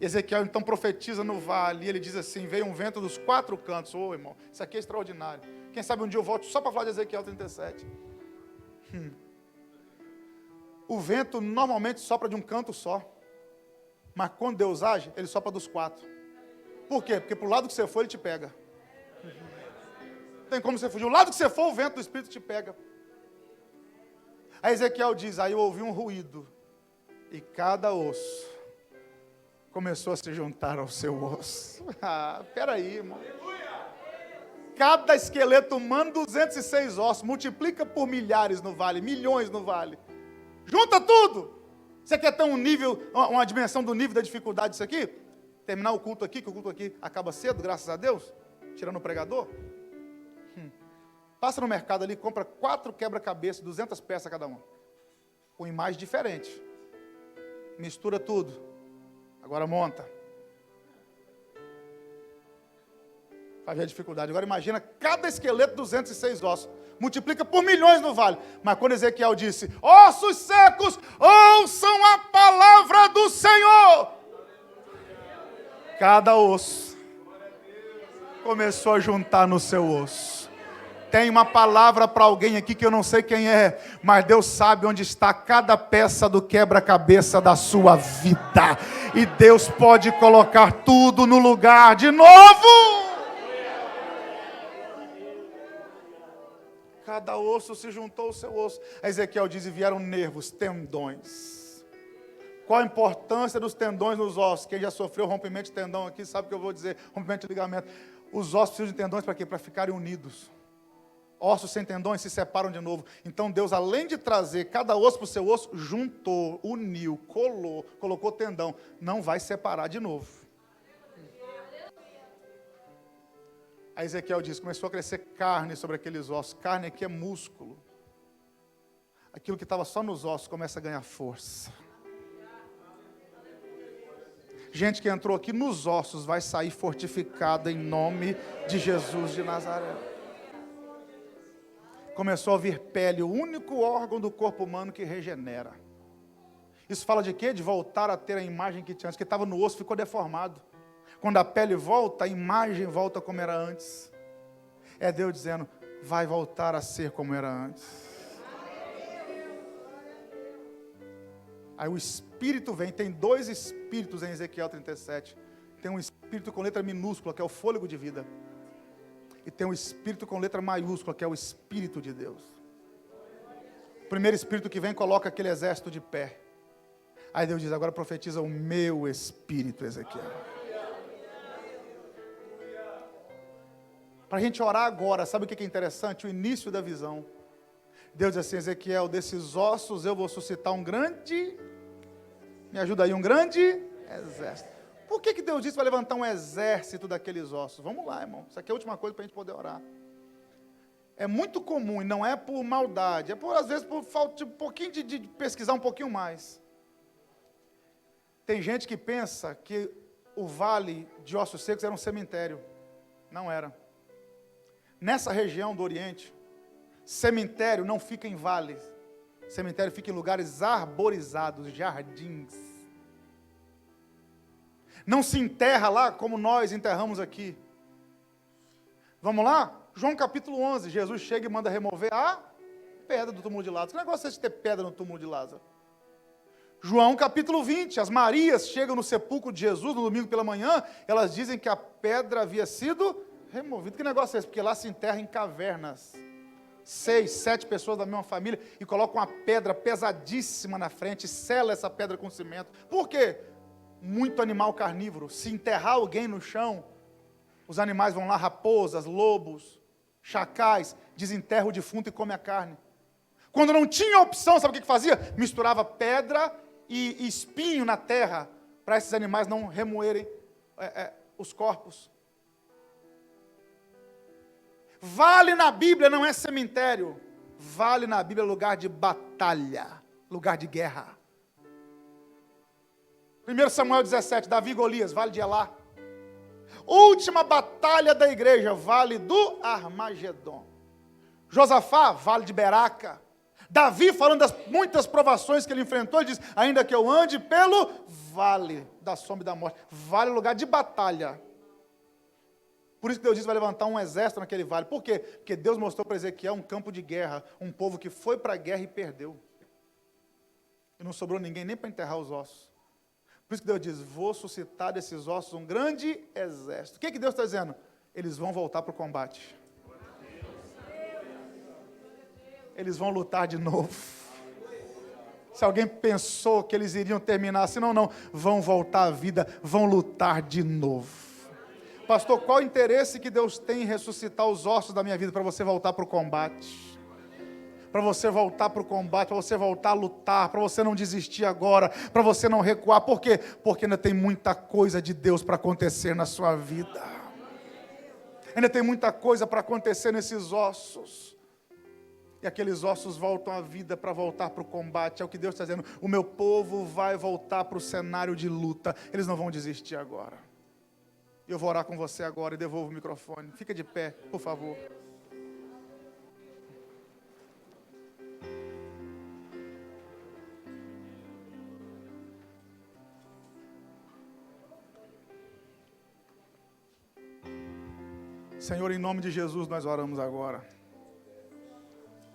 Ezequiel então profetiza no vale, e ele diz assim: veio um vento dos 4 cantos. Ô, irmão, isso aqui é extraordinário. Quem sabe um dia eu volto só para falar de Ezequiel 37. O vento normalmente sopra de um canto só, mas quando Deus age, ele sopra dos 4. Por quê? Porque para o lado que você for, ele te pega. Tem como você fugir. O lado que você for, o vento do Espírito te pega. Aí Ezequiel diz, aí eu ouvi um ruído. E cada osso começou a se juntar ao seu osso. Peraí, irmão. Cada esqueleto humano, 206 ossos. Multiplica por milhares no vale, milhões no vale. Junta tudo. Você quer ter um nível, uma dimensão do nível da dificuldade disso aqui? Terminar o culto aqui, que o culto aqui acaba cedo, graças a Deus. Tirando o pregador. Passa no mercado ali, compra 4 quebra-cabeças, 200 peças cada uma. Com imagem diferente. Mistura tudo. Agora monta. Vai ver a dificuldade. Agora imagina cada esqueleto 206 ossos. Multiplica por milhões no vale. Mas quando Ezequiel disse, ossos secos, ouçam a palavra do Senhor. Cada osso começou a juntar no seu osso. Tem uma palavra para alguém aqui que eu não sei quem é, mas Deus sabe onde está cada peça do quebra-cabeça da sua vida. E Deus pode colocar tudo no lugar de novo. Cada osso se juntou ao seu osso. Ezequiel diz, e vieram nervos, tendões. Qual a importância dos tendões nos ossos? Quem já sofreu rompimento de tendão aqui sabe o que eu vou dizer, rompimento de ligamento. Os ossos precisam de tendões para quê? Para ficarem unidos. Ossos sem tendões se separam de novo. Então Deus, além de trazer cada osso para o seu osso, juntou, uniu, colocou tendão. Não vai separar de novo. Aí Ezequiel diz, começou a crescer carne sobre aqueles ossos. Carne aqui é músculo. Aquilo que estava só nos ossos começa a ganhar força. Gente que entrou aqui nos ossos vai sair fortificada em nome de Jesus de Nazaré. Começou a vir pele, o único órgão do corpo humano que regenera. Isso fala de quê? De voltar a ter a imagem que tinha antes, que estava no osso, ficou deformado. Quando a pele volta, a imagem volta como era antes. É Deus dizendo, vai voltar a ser como era antes. Aí o Espírito vem, tem 2 Espíritos em Ezequiel 37. Tem um Espírito com letra minúscula, que é o fôlego de vida. E tem um Espírito com letra maiúscula, que é o Espírito de Deus. O primeiro Espírito que vem, coloca aquele exército de pé. Aí Deus diz, agora profetiza o meu Espírito, Ezequiel. Para a gente orar agora, sabe o que é interessante? O início da visão. Deus diz assim, Ezequiel, desses ossos eu vou suscitar um grande, me ajuda aí, um grande exército. Por que Deus disse que vai levantar um exército daqueles ossos? Vamos lá, irmão. Isso aqui é a última coisa para a gente poder orar. É muito comum, e não é por maldade, é por, às vezes, por falta de um pouquinho de pesquisar um pouquinho mais. Tem gente que pensa que o vale de Ossos Secos era um cemitério. Não era. Nessa região do Oriente, cemitério não fica em vales. Cemitério fica em lugares arborizados, jardins. Não se enterra lá como nós enterramos aqui. Vamos lá? João capítulo 11. Jesus chega e manda remover a pedra do túmulo de Lázaro. Que negócio é de ter pedra no túmulo de Lázaro? João capítulo 20. As Marias chegam no sepulcro de Jesus no domingo pela manhã. Elas dizem que a pedra havia sido removida. Que negócio é esse? Porque lá se enterra em cavernas. 6, 7 pessoas da mesma família e colocam uma pedra pesadíssima na frente, sela essa pedra com cimento. Por quê? Muito animal carnívoro. Se enterrar alguém no chão, os animais vão lá, raposas, lobos, chacais, desenterra o defunto e come a carne. Quando não tinha opção, sabe o que fazia? Misturava pedra e espinho na terra, para esses animais não remoerem os corpos. Vale na Bíblia não é cemitério. Vale na Bíblia é lugar de batalha, lugar de guerra. 1 Samuel 17, Davi e Golias, vale de Elá. Última batalha da igreja, vale do Armagedon. Josafá, vale de Beraca. Davi, falando das muitas provações que ele enfrentou, ele diz, ainda que eu ande pelo vale da sombra e da morte. Vale lugar de batalha. Por isso que Deus disse que vai levantar um exército naquele vale. Por quê? Porque Deus mostrou para Ezequiel um campo de guerra, um povo que foi para a guerra e perdeu. E não sobrou ninguém nem para enterrar os ossos. Por isso que Deus diz, vou suscitar desses ossos um grande exército. O que Deus está dizendo? Eles vão voltar para o combate. eles vão lutar de novo. Se alguém pensou que eles iriam terminar assim, não, vão voltar à vida, vão lutar de novo. Pastor, qual o interesse que Deus tem em ressuscitar os ossos da minha vida? Para você voltar para o combate. Para você voltar para o combate, para você voltar a lutar, para você não desistir agora, para você não recuar. Por quê? Porque ainda tem muita coisa de Deus para acontecer na sua vida. Ainda tem muita coisa para acontecer nesses ossos. E aqueles ossos voltam à vida para voltar para o combate. É o que Deus está dizendo. O meu povo vai voltar para o cenário de luta. Eles não vão desistir agora. Eu vou orar com você agora e devolvo o microfone. Fica de pé, por favor. Senhor, em nome de Jesus, nós oramos agora.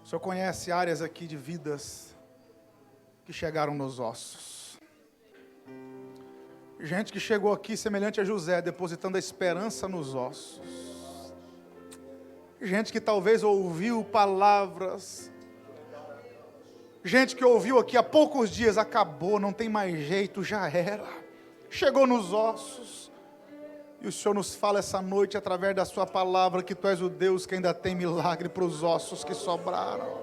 O Senhor conhece áreas aqui de vidas que chegaram nos ossos. Gente que chegou aqui semelhante a José, depositando a esperança nos ossos. Gente que talvez ouviu palavras. Gente que ouviu aqui há poucos dias, acabou, não tem mais jeito, já era. Chegou nos ossos. E o Senhor nos fala essa noite, através da sua palavra, que Tu és o Deus que ainda tem milagre para os ossos que sobraram.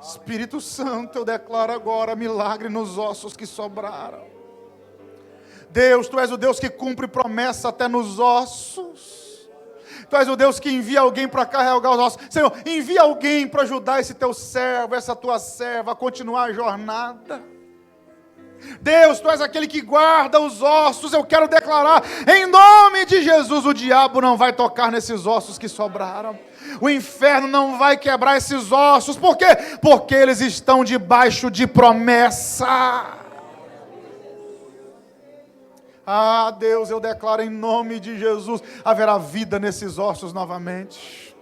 Espírito Santo, eu declaro agora milagre nos ossos que sobraram. Deus, Tu és o Deus que cumpre promessa até nos ossos. Tu és o Deus que envia alguém para carregar os ossos. Senhor, envia alguém para ajudar esse Teu servo, essa Tua serva a continuar a jornada. Deus, Tu és aquele que guarda os ossos. Eu quero declarar, em nome de Jesus, o diabo não vai tocar nesses ossos que sobraram. O inferno não vai quebrar esses ossos. Por quê? Porque eles estão debaixo de promessa. Ah, Deus, eu declaro em nome de Jesus, haverá vida nesses ossos novamente.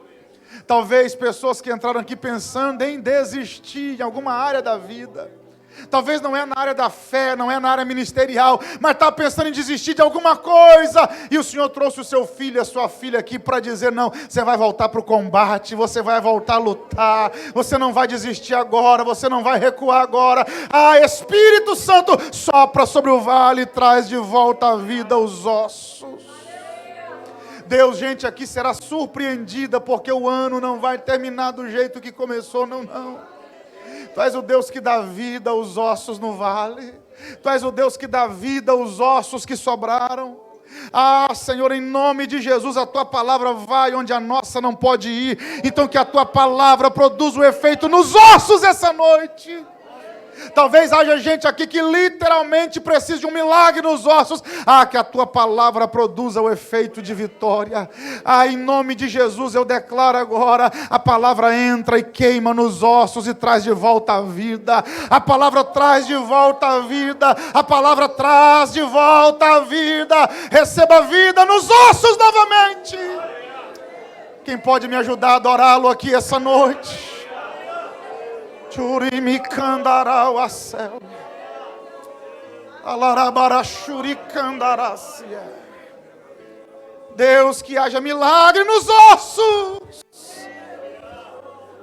Talvez pessoas que entraram aqui pensando em desistir em alguma área da vida. Talvez não é na área da fé, não é na área ministerial, mas está pensando em desistir de alguma coisa. E o Senhor trouxe o seu filho, a sua filha aqui para dizer, não, você vai voltar para o combate, você vai voltar a lutar, você não vai desistir agora, você não vai recuar agora. Ah, Espírito Santo, sopra sobre o vale e traz de volta à vida os ossos. Deus, gente aqui será surpreendida, porque o ano não vai terminar do jeito que começou, não. Tu és o Deus que dá vida aos ossos no vale. Tu és o Deus que dá vida aos ossos que sobraram. Ah, Senhor, em nome de Jesus, a Tua palavra vai onde a nossa não pode ir. Então que a Tua palavra produza o efeito nos ossos essa noite. Talvez haja gente aqui que literalmente precise de um milagre nos ossos. Ah, que a Tua palavra produza o efeito de vitória. Ah, em nome de Jesus eu declaro agora, a palavra entra e queima nos ossos e traz de volta a vida. A palavra traz de volta a vida. A palavra traz de volta a vida. Receba vida nos ossos novamente. Quem pode me ajudar a adorá-lo aqui essa noite? Churimicandarau a céu. Alarabarachuricandaracia. Deus, que haja milagre nos ossos.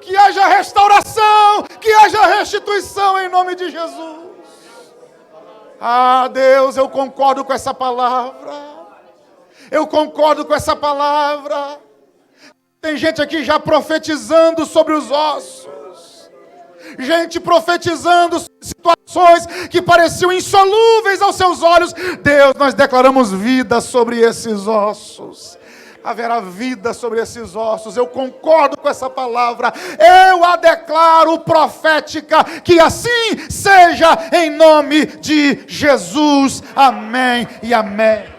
Que haja restauração, que haja restituição em nome de Jesus. Ah, Deus, eu concordo com essa palavra. Eu concordo com essa palavra. Tem gente aqui já profetizando sobre os ossos. Gente profetizando situações que pareciam insolúveis aos seus olhos. Deus, nós declaramos vida sobre esses ossos. Haverá vida sobre esses ossos. Eu concordo com essa palavra. Eu a declaro profética. Que assim seja em nome de Jesus. Amém e amém.